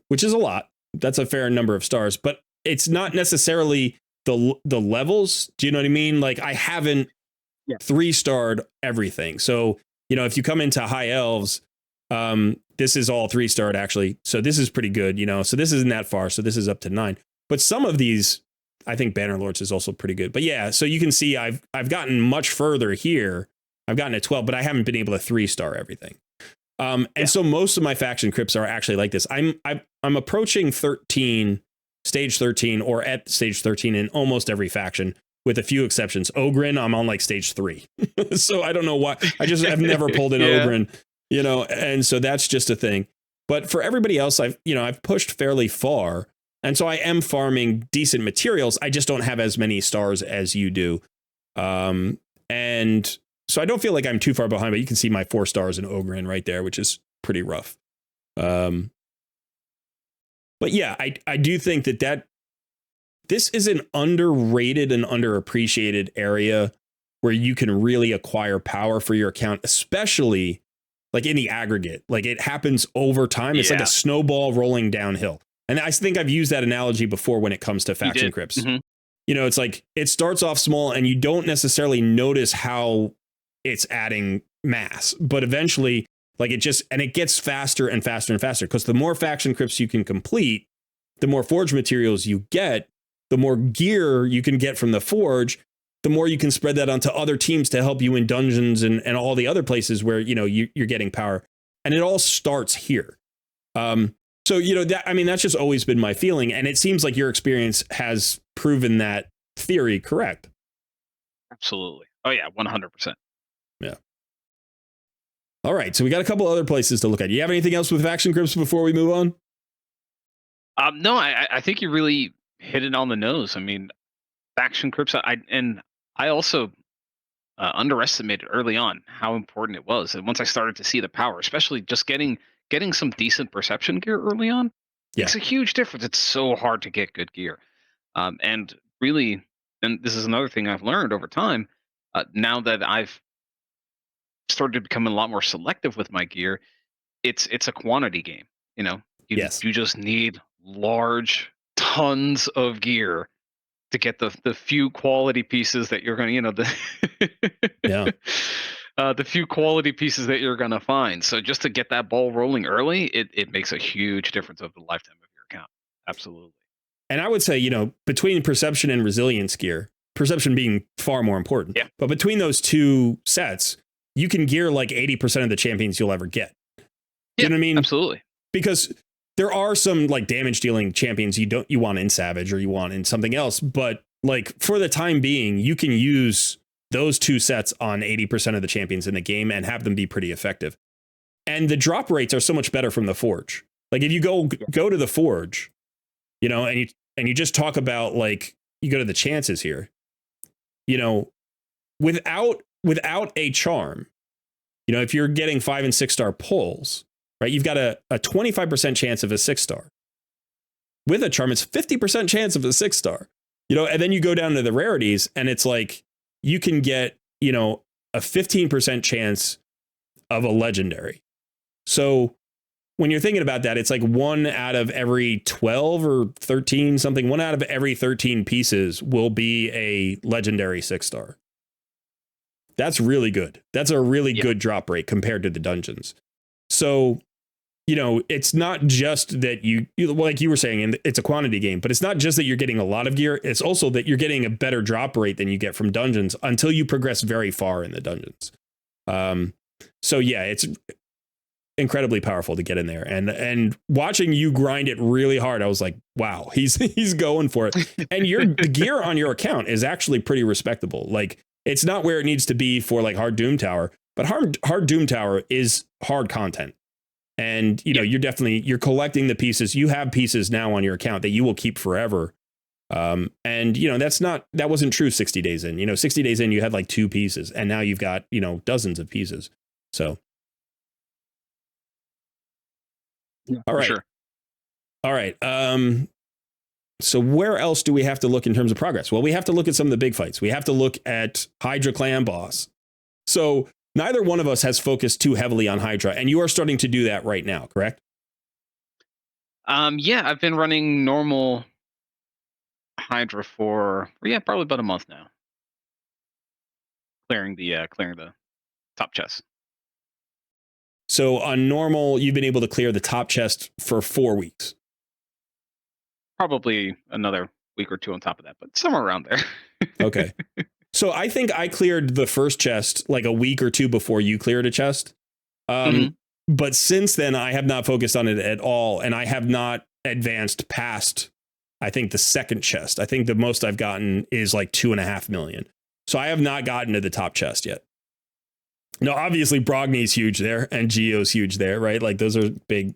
which is a lot. That's a fair number of stars, but it's not necessarily the levels. Do you know what I mean? Like I haven't 3-starred everything. So, if you come into high elves, this is all 3-starred actually. So this is pretty good, so this isn't that far. So this is up to 9, but some of these, I think Bannerlords is also pretty good. But yeah, so you can see I've gotten much further here. I've gotten to 12, but I haven't been able to 3-star everything. And so most of my faction crypts are actually like this. I'm approaching 13, stage 13, or at stage 13 in almost every faction, with a few exceptions. Ogren, I'm on like stage 3. So I don't know why. I've never pulled an Ogren, and so that's just a thing. But for everybody else, I've pushed fairly far. And so I am farming decent materials. I just don't have as many stars as you do. And so I don't feel like I'm too far behind, but you can see my 4 stars in Ogren right there, which is pretty rough. But yeah, I do think that this is an underrated and underappreciated area where you can really acquire power for your account, especially like in the aggregate. Like it happens over time. It's like a snowball rolling downhill. And I think I've used that analogy before when it comes to faction crypts. Mm-hmm. It's like it starts off small and you don't necessarily notice how it's adding mass, but eventually like it gets faster and faster and faster, because the more faction crypts you can complete, the more forge materials you get, the more gear you can get from the forge, the more you can spread that onto other teams to help you in dungeons and all the other places where, you're getting power. And it all starts here. So, that's just always been my feeling. And it seems like your experience has proven that theory correct. Absolutely. Oh, yeah, 100%. Yeah. All right. So we got a couple other places to look at. You have anything else with faction crypts before we move on? No, I think you really hit it on the nose. I mean, faction crypts, I also underestimated early on how important it was. And once I started to see the power, especially just getting some decent perception gear early on, makes a huge difference. It's so hard to get good gear. And really, and this is another thing I've learned over time, now that I've started to become a lot more selective with my gear, it's a quantity game. You just need large tons of gear to get the few quality pieces that you're going to, the few quality pieces that you're going to find. So just to get that ball rolling early, it makes a huge difference over the lifetime of your account. Absolutely. And I would say, between perception and resilience gear, perception being far more important, but between those two sets, you can gear like 80% of the champions you'll ever get. You know what I mean? Absolutely. Because there are some like damage dealing champions you want in Savage or you want in something else, but like for the time being, you can use those two sets on 80% of the champions in the game and have them be pretty effective. And the drop rates are so much better from the Forge. Like if you go to the Forge, and you just talk about like you go to the chances here, without a charm, if you're getting 5 and 6 star pulls, right, you've got a 25% chance of a 6 star. with a charm, it's 50% chance of a 6-star. And then you go down to the rarities, and it's like you can get, a 15% chance of a legendary. So when you're thinking about that, it's like 1 out of every 12 or 13 something. 1 out of every 13 pieces will be a legendary 6-star. That's really good. That's a really good drop rate compared to the dungeons. So, it's not just that you like you were saying, and it's a quantity game, but it's not just that you're getting a lot of gear. It's also that you're getting a better drop rate than you get from dungeons until you progress very far in the dungeons. So yeah, it's incredibly powerful to get in there, and watching you grind it really hard, I was like, wow, he's going for it. And the gear on your account is actually pretty respectable. Like, it's not where it needs to be for like hard Doom Tower, but hard Doom Tower is hard content. And you're collecting the pieces. You have pieces now on your account that you will keep forever. And that wasn't true 60 days in. 60 days in, you had like 2 pieces, and now you've got dozens of pieces. So all right. Sure. All right. So where else do we have to look in terms of progress? Well, we have to look at some of the big fights. We have to look at Hydra clan boss. So neither one of us has focused too heavily on Hydra, and you are starting to do that right now, correct? Yeah, I've been running normal Hydra for probably about a month now. Clearing the top chest. So on normal, you've been able to clear the top chest for 4 weeks. Probably another week or 2 on top of that, but somewhere around there. Okay. So I think I cleared the first chest like a week or 2 before you cleared a chest. But since then, I have not focused on it at all, and I have not advanced past, I think, the second chest. I think the most I've gotten is like 2.5 million. So I have not gotten to the top chest yet. Now, obviously, Brogny's huge there, and Geo's huge there, right? Like, those are big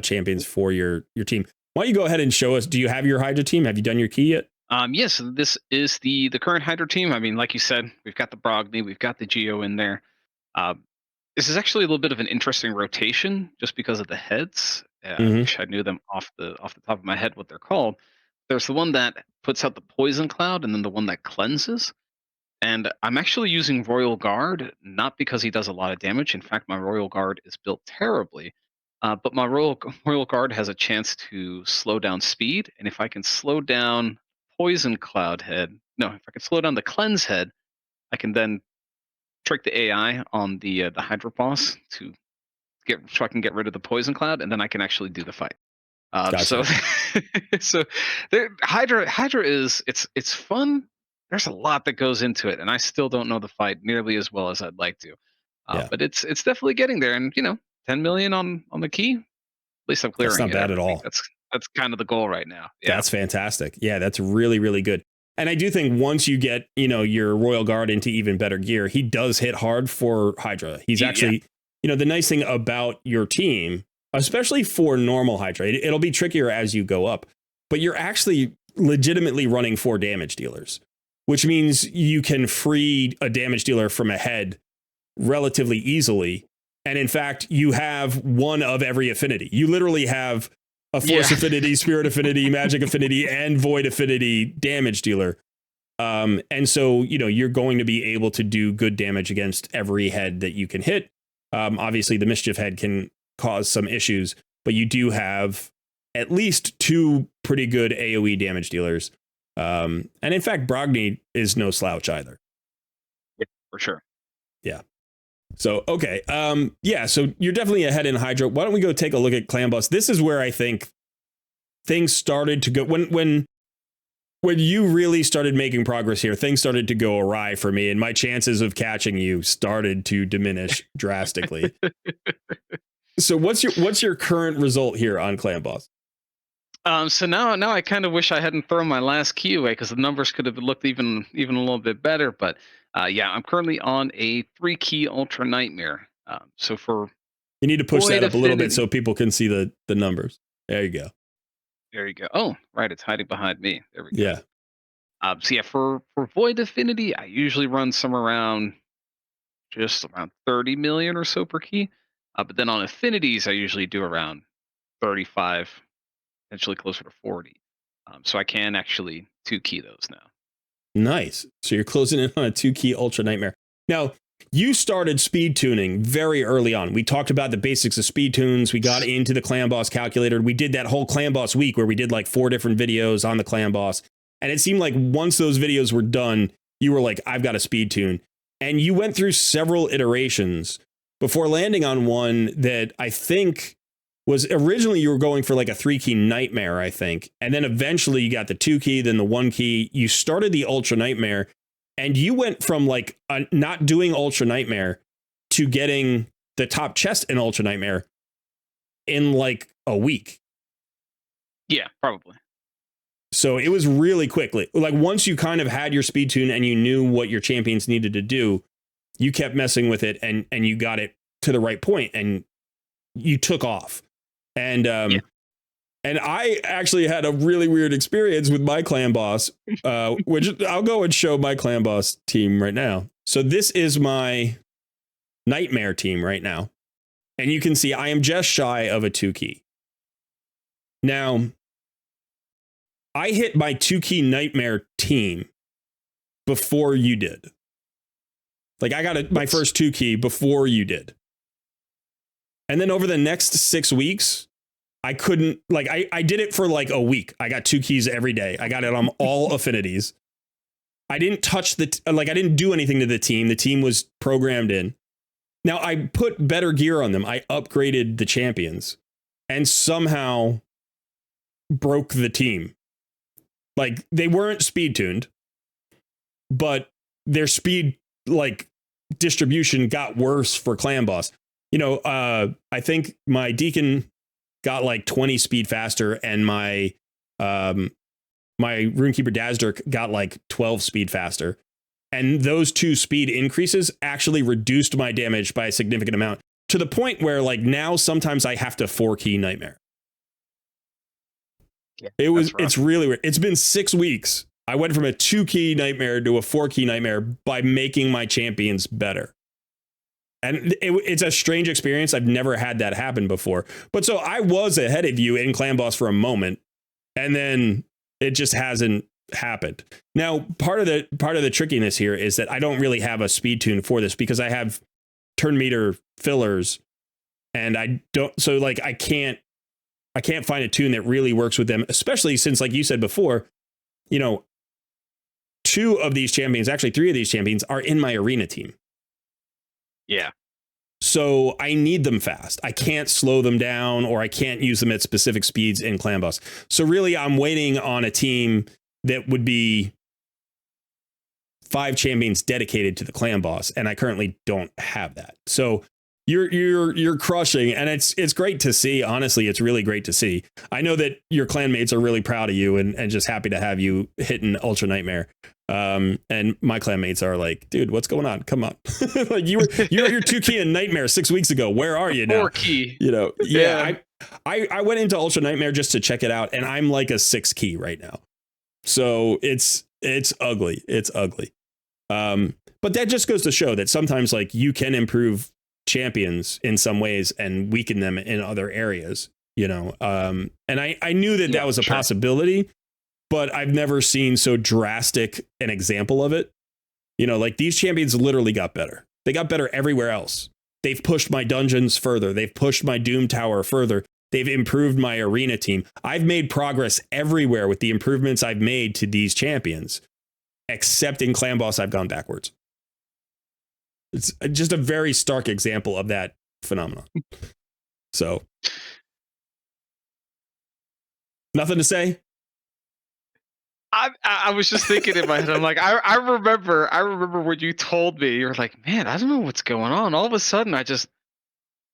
champions for your team. Why don't you go ahead and show us? Do you have your Hydra team? Have you done your key yet? Yes, this is the current Hydra team. I mean, like you said, we've got the Brogny, we've got the Geo in there. This is actually a little bit of an interesting rotation, just because of the heads. I wish I knew them off the top of my head what they're called. There's the one that puts out the poison cloud, and then the one that cleanses. And I'm actually using Royal Guard, not because he does a lot of damage. In fact, my Royal Guard is built terribly. But my Royal Guard has a chance to slow down speed, and if I can slow down Poison Cloud Head, no, if I can slow down the Cleanse Head, I can then trick the AI on the Hydra boss so I can get rid of the Poison Cloud, and then I can actually do the fight. Gotcha. So Hydra is it's fun. There's a lot that goes into it, and I still don't know the fight nearly as well as I'd like to. Yeah. But it's definitely getting there, and 10 million on the key. At least I'm clearing That's not it. bad at all. That's kind of the goal right now. Yeah. That's fantastic. Yeah, that's really, really good. And I do think once you get, your Royal Guard into even better gear, he does hit hard for Hydra. He's actually, the nice thing about your team, especially for normal Hydra, it'll be trickier as you go up, but you're actually legitimately running 4 damage dealers, which means you can free a damage dealer from a head relatively easily. And in fact, you have one of every affinity. You literally have a force affinity, spirit affinity, magic affinity, and void affinity damage dealer. And so, you're going to be able to do good damage against every head that you can hit. Obviously, the mischief head can cause some issues, but you do have at least 2 pretty good AoE damage dealers. And in fact, Brogny is no slouch either. Yeah, for sure. Yeah. So, okay. So you're definitely ahead in Hydra. Why don't we go take a look at Clan Boss? This is where I think things started to go when you really started making progress here, things started to go awry for me, and my chances of catching you started to diminish drastically. So what's your current result here on Clan Boss? So now I kind of wish I hadn't thrown my last key away, because the numbers could have looked even a little bit better. But I'm currently on a 3-key Ultra Nightmare. So for You need to push that Void up a little bit Affinity, so people can see the numbers. There you go. there you go. Oh, right, it's hiding behind me. There we go. Yeah. For Void Affinity, I usually run just around 30 million or so per key. But then on affinities, I usually do around 35 potentially closer to 40. So I can actually 2-key those now. Nice. So you're closing in on a 2-key Ultra Nightmare. Now, you started speed tuning very early on. We talked about the basics of speed tunes. We got into the Clan Boss calculator. We did that whole Clan Boss week where we did like 4 different videos on the Clan Boss. And it seemed like once those videos were done, you were like, I've got a speed tune. And you went through several iterations before landing on one that I think was originally you were going for like a 3-key Nightmare, I think. And then eventually you got the 2-key, then the 1-key. You started the Ultra Nightmare, and you went from like not doing Ultra Nightmare to getting the top chest in Ultra Nightmare in like a week. Yeah, probably. So it was really quickly. Like once you kind of had your speed tune and you knew what your champions needed to do, you kept messing with it and you got it to the right point and you took off. And and I actually had a really weird experience with my Clan Boss, which I'll go and show my Clan Boss team right now. So this is my Nightmare team right now. And you can see I am just shy of a 2-key. Now, I hit my 2-key Nightmare team before you did. Like I got my first 2-key before you did. And then over the next 6 weeks, I couldn't, like, I did it for like a week. I got 2 keys every day. I got it on all affinities. I didn't touch I didn't do anything to the team. The team was programmed in. Now I put better gear on them. I upgraded the champions and somehow broke the team. Like they weren't speed tuned, but their speed, like distribution got worse for Clan Boss. You know, I think my Deacon got like 20 speed faster, and my my Runekeeper Dazdirk got like 12 speed faster. And those 2 speed increases actually reduced my damage by a significant amount, to the point where like now sometimes I have to 4-key Nightmare. Yeah, it's really weird. It's been 6 weeks. I went from a 2-key Nightmare to a 4-key Nightmare by making my champions better. And it's a strange experience. I've never had that happen before. But so I was ahead of you in Clan Boss for a moment, and then it just hasn't happened. Now, part of the trickiness here is that I don't really have a speed tune for this because I have turn meter fillers, and I don't. So like I can't find a tune that really works with them, especially since, like you said before, you know, 2 of these champions, actually 3 of these champions, are in my arena team. Yeah. So I need them fast. I can't slow them down, or I can't use them at specific speeds in Clan Boss. So really, I'm waiting on a team that would be 5 champions dedicated to the Clan Boss, and I currently don't have that. So you're crushing, and it's great to see. Honestly, it's really great to see. I know that your clanmates are really proud of you and just happy to have you hitting Ultra Nightmare. And my clanmates are like, dude, what's going on? Come on. Like you're your 2-key in Nightmare 6 weeks ago. Where are you now? 4-key. You know, yeah. I went into Ultra Nightmare just to check it out, and I'm like a 6-key right now. So it's ugly. It's ugly. But that just goes to show that sometimes like you can improve champions in some ways and weaken them in other areas, you know. And I knew that was a possibility, but I've never seen so drastic an example of it. You know, like these champions literally got better. They got better everywhere else. They've pushed my dungeons further. They've pushed my Doom Tower further. They've improved my arena team. I've made progress everywhere with the improvements I've made to these champions, except in Clan Boss, I've gone backwards. It's just a very stark example of that phenomenon. So, nothing to say. I was just thinking in my head, I'm like, I remember when you told me, you're like, man, I don't know what's going on. All of a sudden,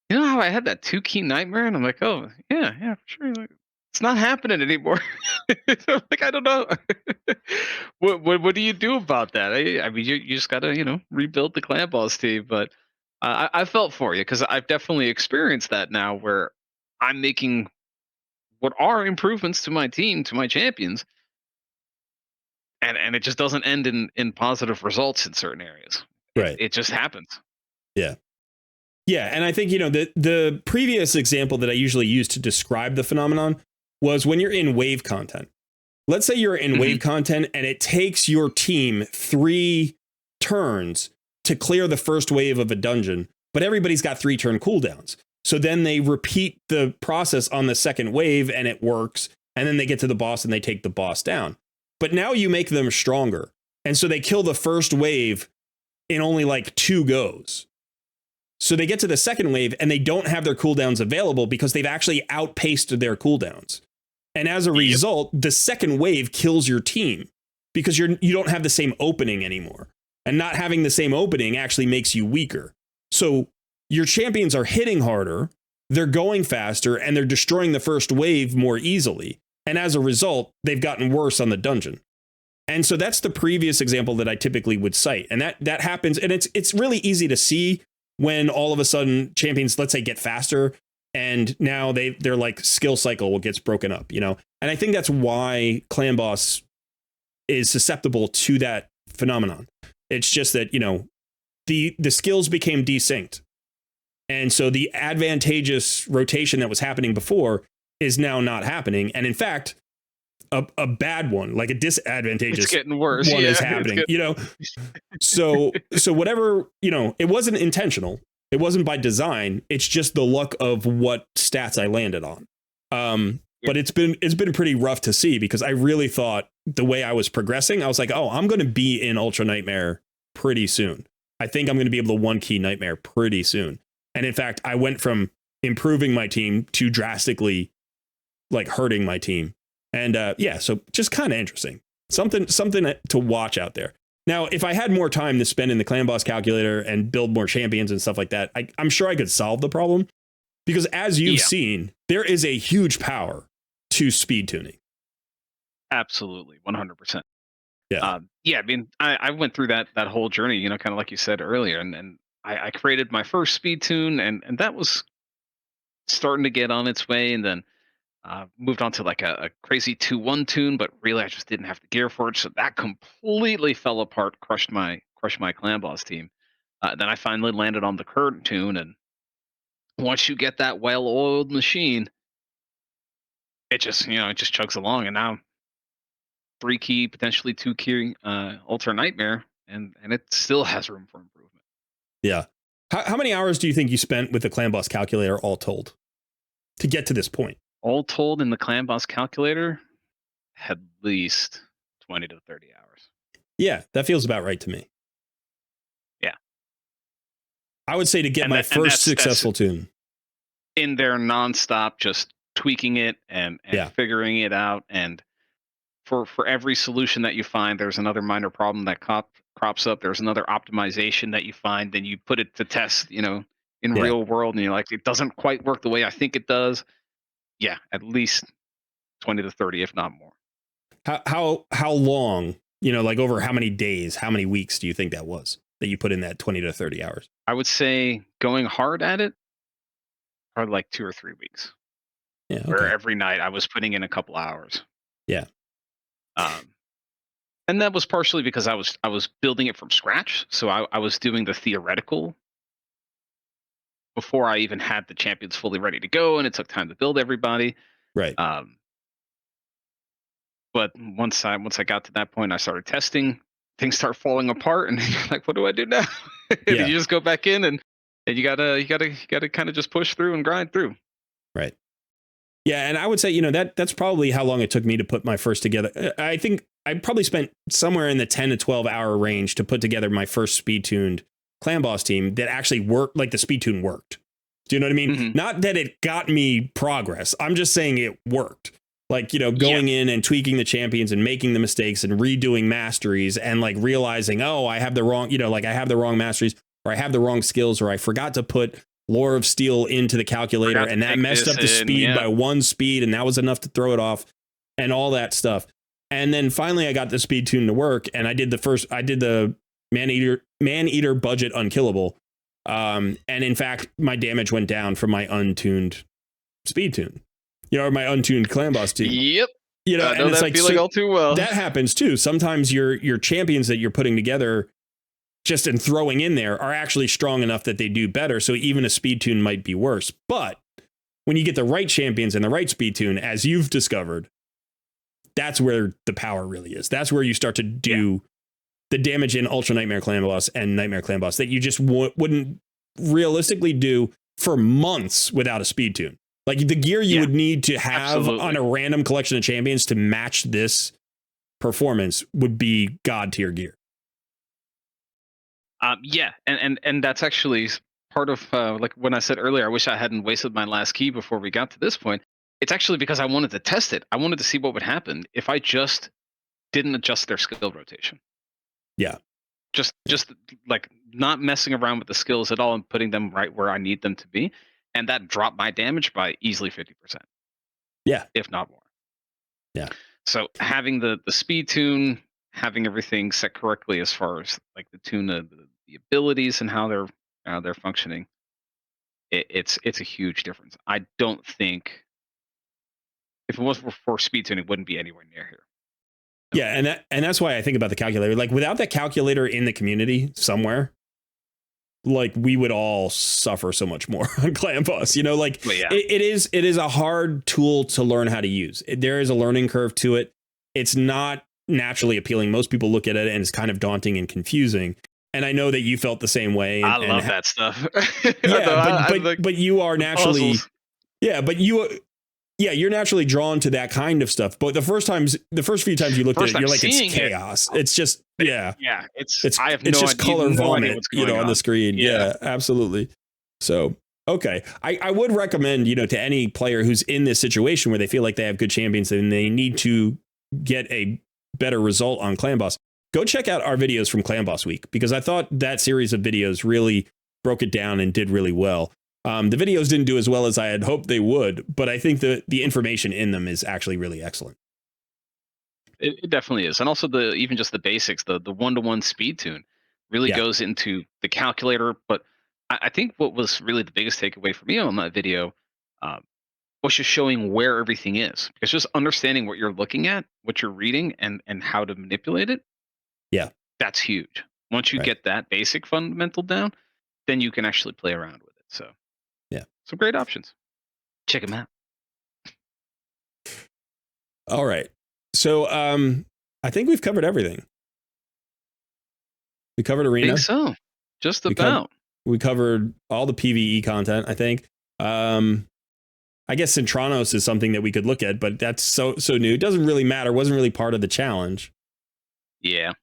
you know how I had that 2-key Nightmare, and I'm like, oh yeah, for sure. Like, it's not happening anymore. I'm like, I don't know. What do you do about that? I mean, you just gotta rebuild the Clan Boss team. But I felt for you, because I've definitely experienced that now, where I'm making what are improvements to my team, to my champions, and it just doesn't end in positive results in certain areas. Right. It just happens. Yeah. Yeah, and I think, you know, the previous example that I usually use to describe the phenomenon was when you're in wave content. Let's say you're in wave content and it takes your team 3 turns to clear the first wave of a dungeon, but everybody's got 3 turn cooldowns. So then they repeat the process on the second wave and it works. And then they get to the boss and they take the boss down. But now you make them stronger. And so they kill the first wave in only like 2 goes. So they get to the second wave and they don't have their cooldowns available because they've actually outpaced their cooldowns. And as a result, the second wave kills your team because you don't have the same opening anymore. And not having the same opening actually makes you weaker. So your champions are hitting harder, they're going faster, and they're destroying the first wave more easily. And as a result, they've gotten worse on the dungeon. And so that's the previous example that I typically would cite. And that happens. And it's really easy to see when all of a sudden champions, let's say, get faster. And now their like skill cycle gets broken up, you know? And I think that's why Clan Boss is susceptible to that phenomenon. It's just that, you know, the skills became desynced. And so the advantageous rotation that was happening before is now not happening. And in fact, a bad one, like a disadvantageous it's getting worse. one is happening, you know? So whatever, you know, it wasn't intentional. It wasn't by design. It's just the luck of what stats I landed on. But it's been pretty rough to see because I really thought the way I was progressing, I was like, oh, I'm going to be in Ultra Nightmare pretty soon. I think I'm going to be able to 1-key Nightmare pretty soon. And in fact, I went from improving my team to drastically like hurting my team. And so just kind of interesting. Something to watch out there. Now, if I had more time to spend in the Clan Boss calculator and build more champions and stuff like that, I'm sure I could solve the problem. Because as you've seen, there is a huge power to speed tuning. Absolutely, 100%. Yeah. I mean, I went through that whole journey, you know, kind of like you said earlier, and I created my first speed tune, and that was starting to get on its way, and then moved on to like a crazy 2-1 tune, but really I just didn't have the gear for it, so that completely fell apart, crushed my Clan Boss team. Then I finally landed on the current tune, and once you get that well-oiled machine, it just chugs along, and now 3-key, potentially 2-key Ultra Nightmare, and it still has room for improvement. Yeah. How many hours do you think you spent with the Clan Boss calculator all told to get to this point? All told in the Clan Boss calculator, at least 20 to 30 hours. Yeah, that feels about right to me. Yeah. I would say to get my first successful tune. In there nonstop, just tweaking it and figuring it out. And for every solution that you find, there's another minor problem that crops up. There's another optimization that you find. Then you put it to test, you know, in real world. And you're like, it doesn't quite work the way I think it does. Yeah, at least 20 to 30, if not more. How long, you know, like over how many days, how many weeks do you think that was that you put in that 20 to 30 hours? I would say going hard at it, probably like 2 or 3 weeks. Yeah. Okay. Where every night I was putting in a couple hours. Yeah. And that was partially because I was building it from scratch. So I was doing the theoretical before I even had the champions fully ready to go, and it took time to build everybody. Right. But once I got to that point, I started testing. Things start falling apart, and you're like, what do I do now? You just go back in, and you gotta kind of just push through and grind through. Right. Yeah, and I would say, you know, that's probably how long it took me to put my first together. I think I probably spent somewhere in the 10 to 12 hour range to put together my first speed tuned Clan Boss team that actually worked, like the speed tune worked. Do you know what I mean? Mm-hmm. Not that it got me progress. I'm just saying it worked. Like, you know, going in and tweaking the champions and making the mistakes and redoing masteries and like realizing, oh, I have the wrong, you know, like I have the wrong masteries or I have the wrong skills or I forgot to put Lore of Steel into the calculator and that messed up the speed by 1 speed and that was enough to throw it off and all that stuff. And then finally I got the speed tune to work and I did the man eater budget unkillable. And in fact, my damage went down from my untuned speed tune, you know, or my untuned Clan Boss team. Yep. You know, I know, and it's that like feeling all too well. That happens too. Sometimes your champions that you're putting together just in throwing in there are actually strong enough that they do better. So even a speed tune might be worse. But when you get the right champions and the right speed tune, as you've discovered, that's where the power really is. That's where you start to do the damage in Ultra Nightmare Clan Boss and Nightmare Clan Boss that you just wouldn't realistically do for months without a speed tune. Like the gear you would need to have on a random collection of champions to match this performance would be god tier gear. And that's actually part of like when I said earlier, I wish I hadn't wasted my last key before we got to this point. It's actually because I wanted to test it. I wanted to see what would happen if I just didn't adjust their skill rotation. Yeah. Just like not messing around with the skills at all and putting them right where I need them to be. And that dropped my damage by easily 50%. Yeah. If not more. Yeah. So having the speed tune, having everything set correctly as far as like the tune of the abilities and how they're functioning, it's a huge difference. I don't think if it wasn't for speed tune, it wouldn't be anywhere near here. Yeah, and that's why I think about the calculator. Like without that calculator in the community somewhere, like we would all suffer so much more on Clan Boss. You know, like it is a hard tool to learn how to use. There is a learning curve to it. It's not naturally appealing. Most people look at it and it's kind of daunting and confusing. And I know that you felt the same way. I love that stuff. Yeah, but you are naturally puzzles. you're naturally drawn to that kind of stuff. But the first few times you looked at it, you're like, it's chaos. It's just, it's I have it's no just idea, color no vomit, idea what's going on the screen. Yeah, absolutely. So, okay. I would recommend, to any player who's in this situation where they feel like they have good champions and they need to get a better result on Clan Boss, go check out our videos from Clan Boss Week, because I thought that series of videos really broke it down and did really well. The videos didn't do as well as I had hoped they would, but I think the information in them is actually really excellent. It definitely is. And also even just the basics, the 1-to-1 speed tune really goes into the calculator. But I think what was really the biggest takeaway for me on that video was just showing where everything is. Because just understanding what you're looking at, what you're reading, and how to manipulate it. Yeah. That's huge. Once you get that basic fundamental down, then you can actually play around with it. So some great options. Check them out. All right. So I think we've covered everything. We covered Arena. I think so. Just about. We covered all the PvE content, I think. I guess Centranos is something that we could look at, but that's so new. It doesn't really matter. Wasn't really part of the challenge. Yeah.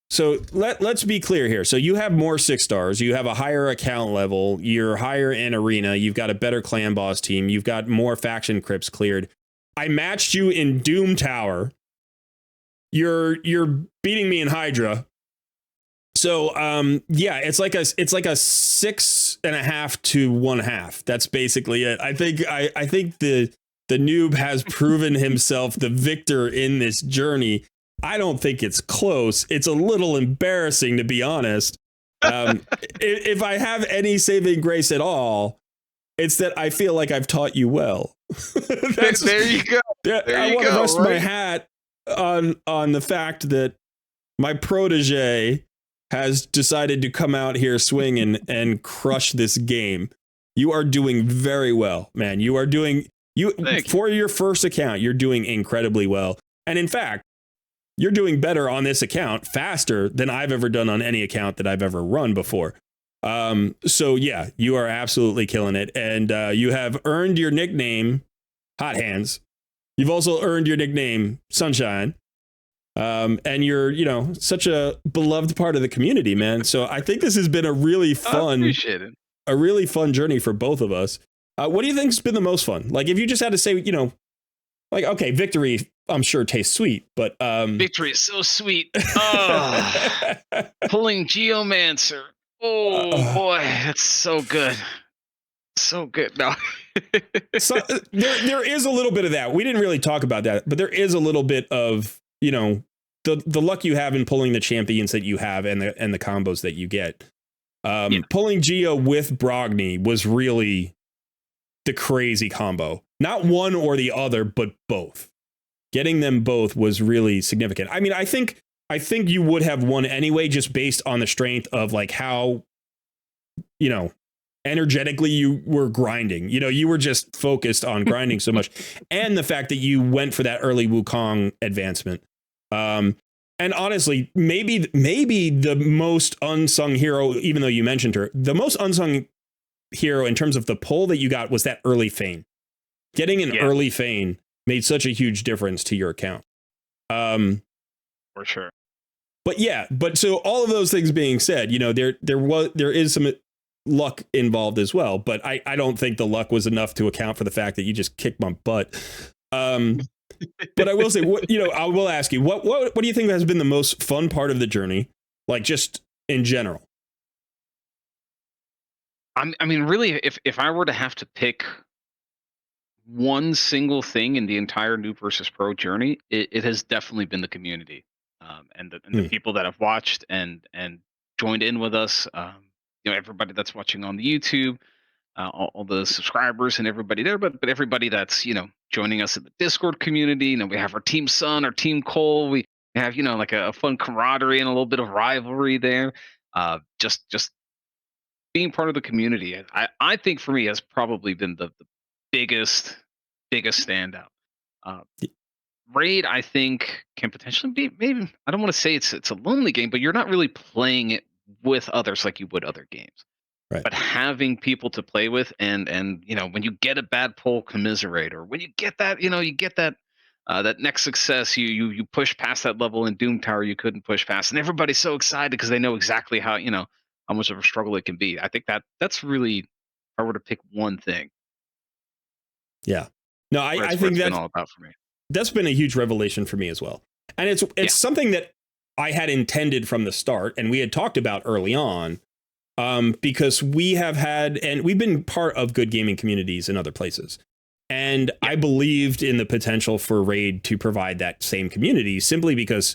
So let's be clear here. So you have more 6 stars. You have a higher account level. You're higher in Arena. You've got a better Clan Boss team. You've got more faction crypts cleared. I matched you in Doom Tower. You're beating me in Hydra. So it's like a 6.5 to 1/2. That's basically it. I think the noob has proven himself the victor in this journey. I don't think it's close. It's a little embarrassing, to be honest. If I have any saving grace at all, it's that I feel like I've taught you well. There you go. I want to rest my hat on the fact that my protege has decided to come out here swinging and crush this game. You are doing very well, man. You are doing for your first account. You're doing incredibly well, and in fact, you're doing better on this account faster than I've ever done on any account that I've ever run before. So yeah, you are absolutely killing it. And you have earned your nickname, Hot Hands. You've also earned your nickname, Sunshine. And you're, such a beloved part of the community, man. So I think this has been a really fun journey for both of us. What do you think's been the most fun? Like, if you just had to say, okay, victory, I'm sure tastes sweet, but victory is so sweet. Oh, pulling Geomancer. Oh boy, that's so good. So good. No. So there is a little bit of that. We didn't really talk about that, but there is a little bit of, the luck you have in pulling the champions that you have and the combos that you get. Pulling Geo with Brogni was really the crazy combo. Not one or the other, but both. Getting them both was really significant. I mean, I think you would have won anyway, just based on the strength of like how, energetically you were grinding. You were just focused on grinding so much. And the fact that you went for that early Wukong advancement. And honestly, maybe the most unsung hero, even though you mentioned her, the most unsung hero in terms of the pull that you got was that early feign. Getting an early feign made such a huge difference to your account. For sure. But so all of those things being said, there is some luck involved as well, but I don't think the luck was enough to account for the fact that you just kicked my butt. But I will say, I will ask you, what do you think has been the most fun part of the journey? Like just in general. I mean, really, if I were to have to pick one single thing in the entire Noob versus Pro journey, it has definitely been the community, and the people that have watched and joined in with us. Everybody that's watching on the YouTube, all the subscribers and everybody there, but everybody that's joining us in the Discord community. We have our Team Sun, our Team Cole. We have like a fun camaraderie and a little bit of rivalry there. Just being part of the community, I think for me has probably been the biggest standout. Raid, I think, can potentially be, maybe, I don't want to say it's a lonely game, but you're not really playing it with others like you would other games. Right. But having people to play with, and when you get a bad pull, commiserate, or when you get that, you get that that next success, you push past that level in Doom Tower you couldn't push past, and everybody's so excited because they know exactly how how much of a struggle it can be. I think that's really, if I were to pick one thing. Yeah. No, I think that's all about for me. That's been a huge revelation for me as well. And it's something that I had intended from the start and we had talked about early on, because we've been part of good gaming communities in other places. And I believed in the potential for Raid to provide that same community simply because,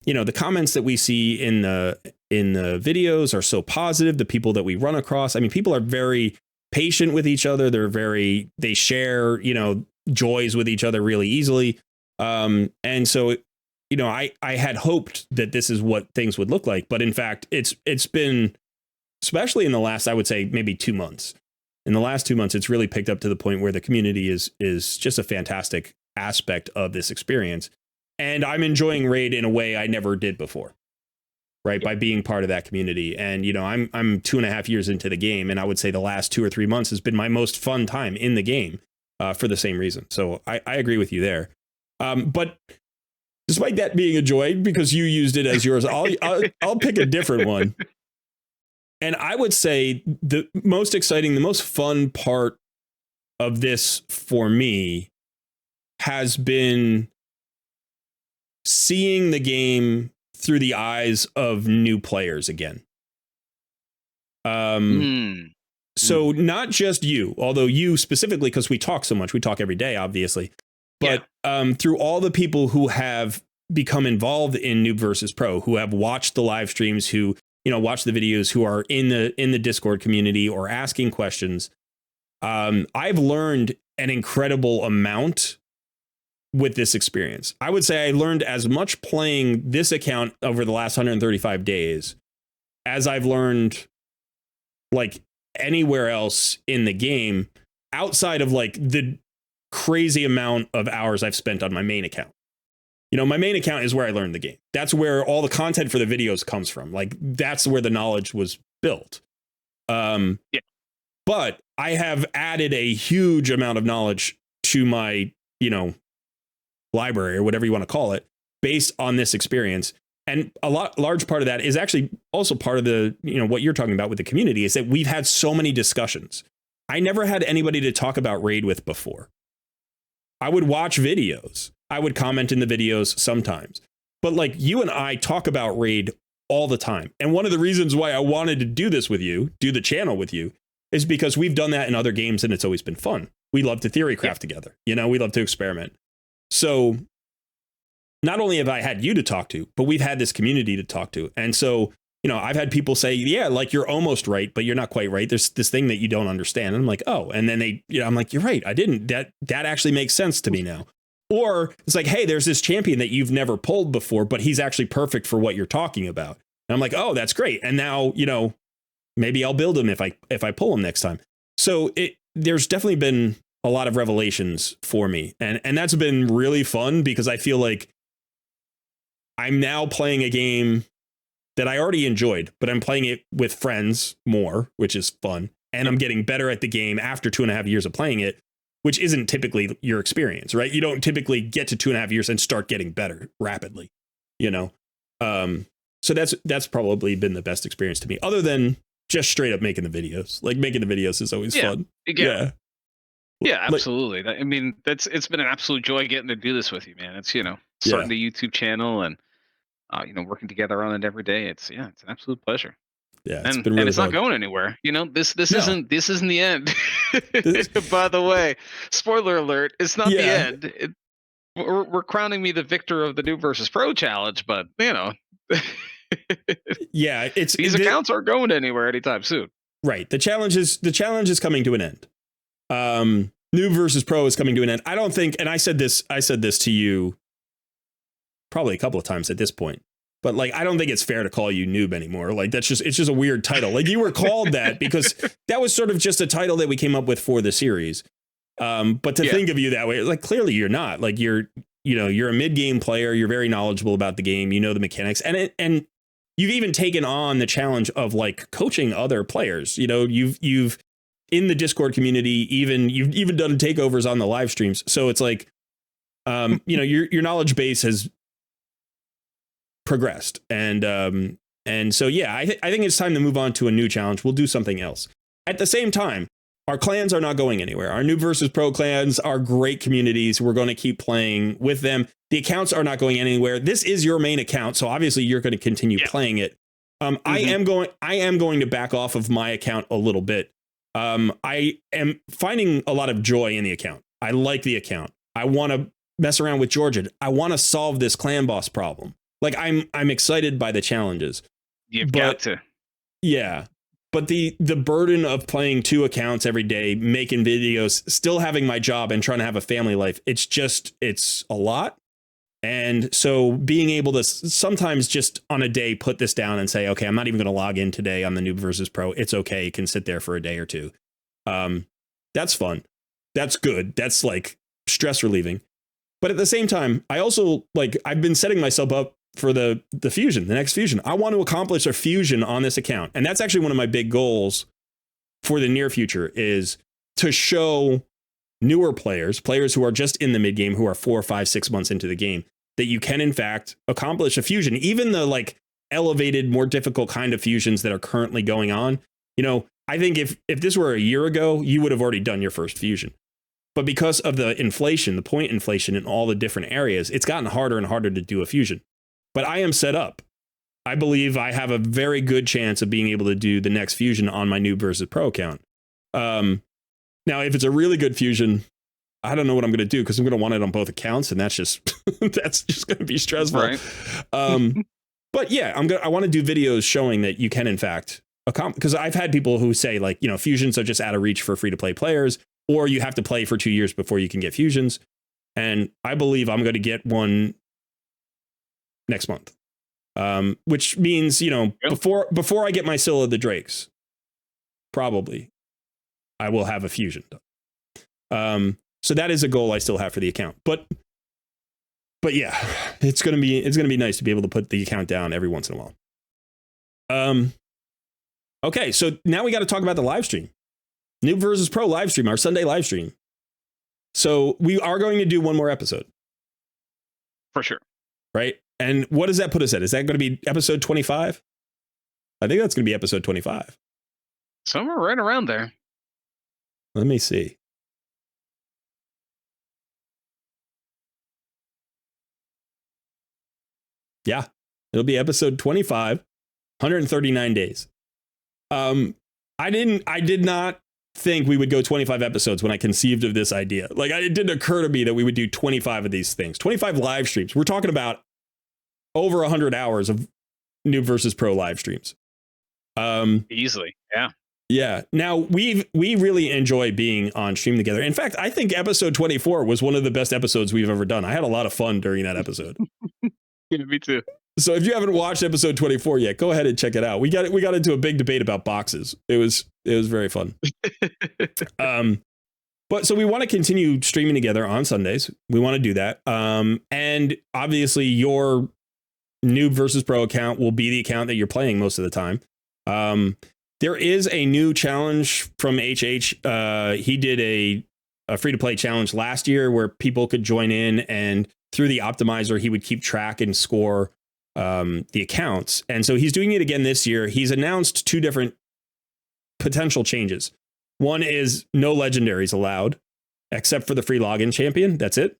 the comments that we see in the videos are so positive. The people that we run across, I mean, people are very patient with each other. They share, joys with each other really easily. And so, I had hoped that this is what things would look like. But in fact, it's been, especially in the last, I would say maybe 2 months. In the last 2 months, it's really picked up to the point where the community is just a fantastic aspect of this experience. And I'm enjoying Raid in a way I never did before. Right. By being part of that community. And, I'm 2.5 years into the game. And I would say the last 2 or 3 months has been my most fun time in the game for the same reason. So I agree with you there. But despite that being a joy, because you used it as yours, I'll pick a different one. And I would say the most exciting, the most fun part of this for me has been seeing the game through the eyes of new players again. So not just you, although you specifically, because we talk so much, we talk every day, obviously, but through all the people who have become involved in Noob versus Pro, who have watched the live streams, who, watch the videos, who are in the Discord community or asking questions. I've learned an incredible amount with this experience. I would say I learned as much playing this account over the last 135 days as I've learned like anywhere else in the game, outside of like the crazy amount of hours I've spent on my main account. My main account is where I learned the game. That's where all the content for the videos comes from. Like that's where the knowledge was built. But I have added a huge amount of knowledge to my, library or whatever you want to call it, based on this experience. And large part of that is actually also part of the, what you're talking about with the community, is that we've had so many discussions. I never had anybody to talk about Raid with before. I would watch videos. I would comment in the videos sometimes. But like you and I talk about Raid all the time. And one of the reasons why I wanted to do this with you, do the channel with you, is because we've done that in other games and it's always been fun. We love to theory craft together. We love to experiment. So not only have I had you to talk to, but we've had this community to talk to. And so, I've had people say, yeah, like you're almost right, but you're not quite right. There's this thing that you don't understand. And I'm like, oh, and then I'm like, you're right. I didn't. That actually makes sense to me now. Or it's like, hey, there's this champion that you've never pulled before, but he's actually perfect for what you're talking about. And I'm like, oh, that's great. And now, maybe I'll build him if I pull him next time. So there's definitely been a lot of revelations for me, and that's been really fun because I feel like I'm now playing a game that I already enjoyed, but I'm playing it with friends more, which is fun. And I'm getting better at the game after 2.5 years of playing it, which isn't typically your experience, right? You don't typically get to 2.5 years and start getting better rapidly, you know? So that's probably been the best experience to me, other than just straight up making the videos. Like making the videos is always fun. Yeah. Yeah, absolutely. I mean, it's been an absolute joy getting to do this with you, man. It's, starting the YouTube channel and working together on it every day. It's an absolute pleasure. Yeah, it's been really it's fun. not going anywhere. This isn't the end. By the way, spoiler alert, it's not the end. We're crowning me the victor of the Noob versus Pro challenge, but yeah, these accounts aren't going anywhere anytime soon. Right. The challenge is coming to an end. Noob versus Pro is coming to an end. I don't think, and I said this to you probably a couple of times at this point, but like, I don't think it's fair to call you Noob anymore. Like it's just a weird title. Like you were called that because that was sort of just a title that we came up with for the series. But to think of you that way, like clearly you're not. Like you're a mid-game player. You're very knowledgeable about the game. You know the mechanics, and you've even taken on the challenge of like coaching other players. You've in the Discord community, you've even done takeovers on the live streams. So it's like, your knowledge base has progressed, and so I think it's time to move on to a new challenge. We'll do something else. At the same time, our clans are not going anywhere. Our Noob versus Pro clans are great communities. We're going to keep playing with them. The accounts are not going anywhere. This is your main account, so obviously you're going to continue playing it. I am going to back off of my account a little bit. I am finding a lot of joy in the account. I like the account. I want to mess around with Georgia. I want to solve this clan boss problem. Like I'm excited by the challenges. You've got to. Yeah. But the burden of playing 2 accounts every day, making videos, still having my job and trying to have a family life, it's a lot. And so being able to sometimes just on a day put this down and say, okay, I'm not even going to log in today on the Noob versus Pro. It's okay. You can sit there for a day or two. That's fun. That's good. That's like stress relieving. But at the same time, I also I've been setting myself up for the fusion, the next fusion. I want to accomplish a fusion on this account. And that's actually one of my big goals for the near future, is to show newer players who are just in the mid game, who are 4, 5, 6 months into the game, that you can in fact accomplish a fusion, even the elevated, more difficult kind of fusions that are currently going on. I think if this were a year ago, you would have already done your first fusion. But because of the inflation, the point inflation in all the different areas, it's gotten harder and harder to do a fusion. But I am set up. I believe I have a very good chance of being able to do the next fusion on my Noob versus Pro account. Now, if it's a really good fusion, I don't know what I'm going to do, because I'm going to want it on both accounts, and that's just going to be stressful. Right. But yeah, I want to do videos showing that you can in fact accomplish, because I've had people who say fusions are just out of reach for free to play players, or you have to play for 2 years before you can get fusions. And I believe I'm going to get one next month, which means before I get my Scylla of the Drakes, probably I will have a fusion done. So that is a goal I still have for the account. But yeah, it's gonna be nice to be able to put the account down every once in a while. Okay, so now we got to talk about the live stream, Noob versus Pro live stream, our Sunday live stream. So we are going to do one more episode, for sure, right? And what does that put us at? Is that going to be episode 25? I think that's going to be episode 25. Somewhere right around there. Let me see. Yeah, it'll be episode 25, 139 days. I did not think we would go 25 episodes when I conceived of this idea. It didn't occur to me that we would do 25 of these things, 25 live streams. We're talking about over 100 hours of Noob versus Pro live streams. Easily. Yeah. Yeah. Now we really enjoy being on stream together. In fact, I think episode 24 was one of the best episodes we've ever done. I had a lot of fun during that episode. Yeah, me too. So if you haven't watched episode 24 yet, go ahead and check it out. We got into a big debate about boxes. It was very fun. But so we want to continue streaming together on Sundays. We want to do that. And obviously your Noob versus Pro account will be the account that you're playing most of the time. There is a new challenge from HH. He did a free-to-play challenge last year where people could join in, and through the optimizer, he would keep track and score the accounts. And so he's doing it again this year. He's announced 2 different potential changes. One is no legendaries allowed, except for the free login champion. That's it.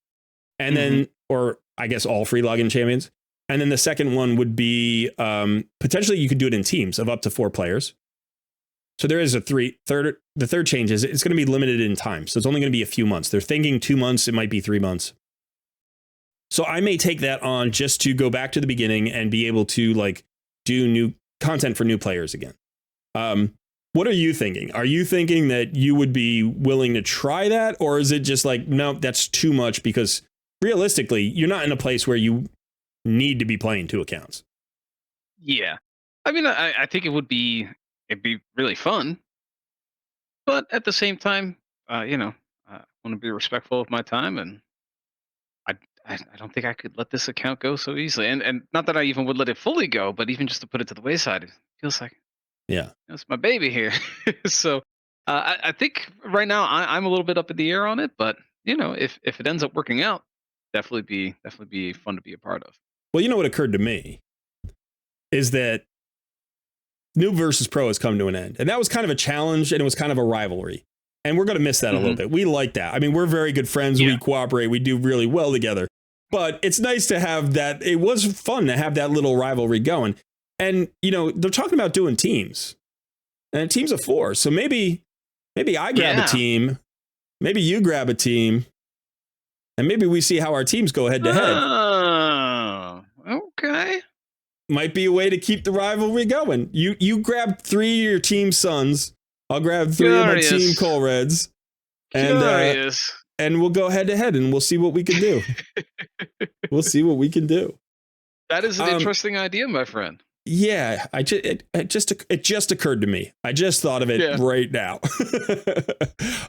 And then, or I guess all free login champions. And then the second one would be potentially you could do it in teams of up to 4 players. So there is the third change is it's going to be limited in time. So it's only going to be a few months. They're thinking 2 months. It might be 3 months. So I may take that on just to go back to the beginning and be able to like do new content for new players again. What are you thinking? Are you thinking that you would be willing to try that? Or is it just like, no, that's too much? Because realistically, you're not in a place where you need to be playing 2 accounts. Yeah. I mean, I think it'd be really fun. But at the same time, I want to be respectful of my time, and I don't think I could let this account go so easily. And not that I even would let it fully go, but even just to put it to the wayside, it feels like, yeah, it's my baby here. So I think right now I'm a little bit up in the air on it, but if it ends up working out, definitely be fun to be a part of. Well, you know what occurred to me is that Noob versus Pro has come to an end, and that was kind of a challenge, and it was kind of a rivalry, and we're going to miss that a little bit. We like that. I mean, we're very good friends. Yeah. We cooperate. We do really well together. But it's nice to have that. It was fun to have that little rivalry going. And, they're talking about doing teams, and teams of 4. So maybe I grab a team, maybe you grab a team, and maybe we see how our teams go head to head. Oh, okay. Might be a way to keep the rivalry going. You grab 3 of your team Suns. I'll grab 3 of my team Cole Reds. And we'll go head to head, and we'll see what we can do. We'll see what we can do. That is an interesting idea, my friend. Yeah, it just occurred to me. I just thought of it right now.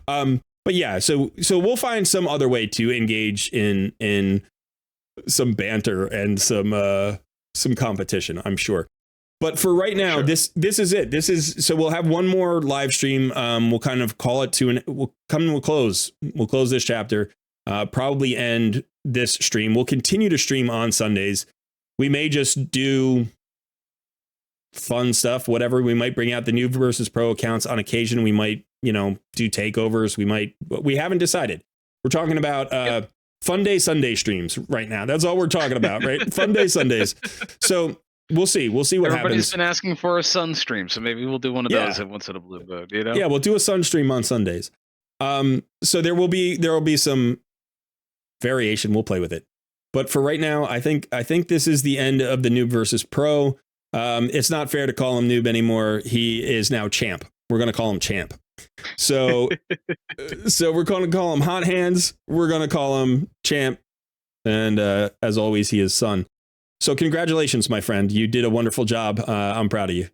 But yeah, so we'll find some other way to engage in some banter and some competition, I'm sure. But for right now, this is it. So we'll have one more live stream. We'll kind of call it we'll come to a close. We'll close this chapter, probably end this stream. We'll continue to stream on Sundays. We may just do fun stuff, whatever. We might bring out the Noob versus Pro accounts on occasion. We might, do takeovers. We haven't decided. We're talking about Fun Day Sunday streams right now. That's all we're talking about, right? Fun Day Sundays. So we'll see what happens. Everybody's been asking for a Sun stream, so maybe we'll do one of those once in a blue moon. Yeah, we'll do a Sun stream on Sundays. So there will be some variation. We'll play with it. But for right now, I think this is the end of the Noob versus Pro. It's not fair to call him Noob anymore. He is now Champ. We're going to call him Champ. So we're going to call him Hot Hands. We're going to call him Champ. And as always, he is Sun. So congratulations, my friend. You did a wonderful job. I'm proud of you.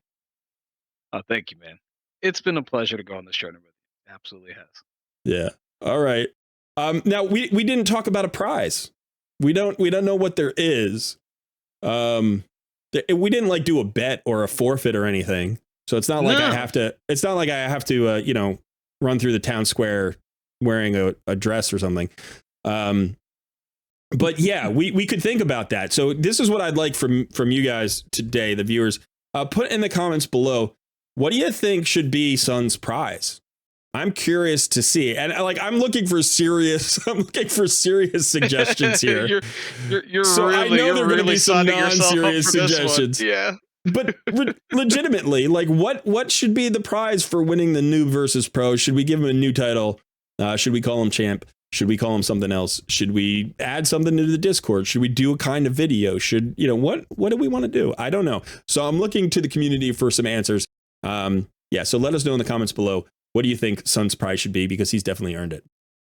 Oh, thank you, man. It's been a pleasure to go on this journey with you. It absolutely has. Yeah. All right. Now we didn't talk about a prize. We don't know what there is. We didn't do a bet or a forfeit or anything. So it's not like I have to, run through the town square wearing a dress or something. But yeah, we could think about that. So this is what I'd like from you guys today, the viewers. Put in the comments below, what do you think should be Sun's prize? I'm curious to see, and I'm looking for serious suggestions here. You're so really, I know there are going to be some non-serious suggestions. Yeah, but legitimately, what should be the prize for winning the Noob versus Pro? Should we give him a new title? Should we call him Champ? Should we call him something else? Should we add something to the Discord? Should we do a kind of video? Should what do we want to do? I don't know. So I'm looking to the community for some answers. So let us know in the comments below. What do you think Sun's prize should be? Because he's definitely earned it.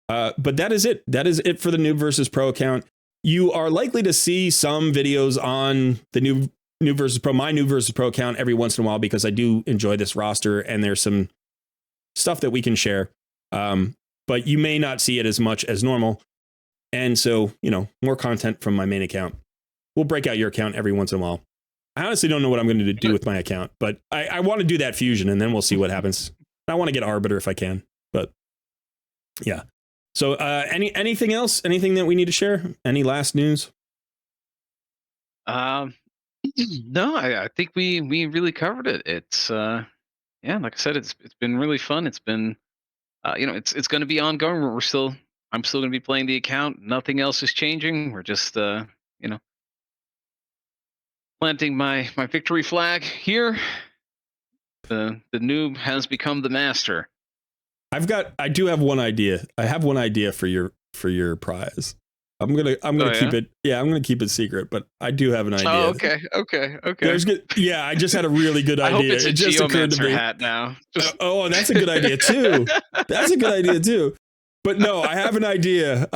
But that is it. That is it for the Noob versus Pro account. you are likely to see some videos on the Noob versus Pro, my Noob versus Pro account every once in a while, because I do enjoy this roster and there's some stuff that we can share. But you may not see it as much as normal. And so, you know, more content from my main account. We'll break out your account every once in a while. I honestly don't know what I'm going to do with my account, but I want to do that fusion and then we'll see what happens. I want to get Arbiter if I can, but yeah. So anything else? Anything that we need to share? Any last news? No, I think we really covered it. It's yeah, like I said, it's been really fun. It's been you know, it's going to be ongoing. I'm still going to be playing the account. Nothing else is changing. We're just you know, planting my victory flag here. The noob has become the master. I do have one idea. I have one idea for your prize. I'm gonna keep it. Yeah, I'm gonna keep it secret, but I do have an idea. Oh, okay. There's good. Yeah, I just had a really good idea. I hope it's it just occurred to me. Hat now. Oh, that's a good idea too. That's a good idea too. But no, I have an idea.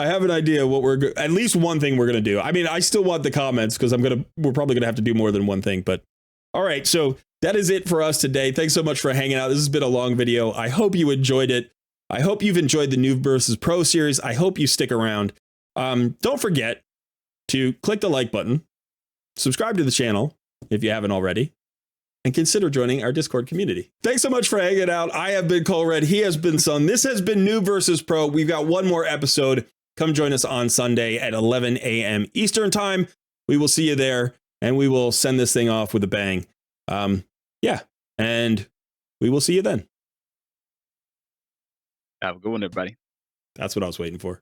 What at least one thing we're gonna do. I mean, I still want the comments because we're probably gonna have to do more than one thing. But all right, so that is it for us today. Thanks so much for hanging out. This has been a long video. I hope you enjoyed it. I hope you've enjoyed the Noob versus Pro series. I hope you stick around. Don't forget to click the like button, subscribe to the channel if you haven't already, and consider joining our Discord community. Thanks so much for hanging out. I have been Colred. He has been Sun. This has been Noob versus Pro. We've got one more episode. Come join us on Sunday at 11 a.m. Eastern time. We will see you there, and we will send this thing off with a bang. Yeah, and we will see you then. Have a good one, everybody. That's what I was waiting for.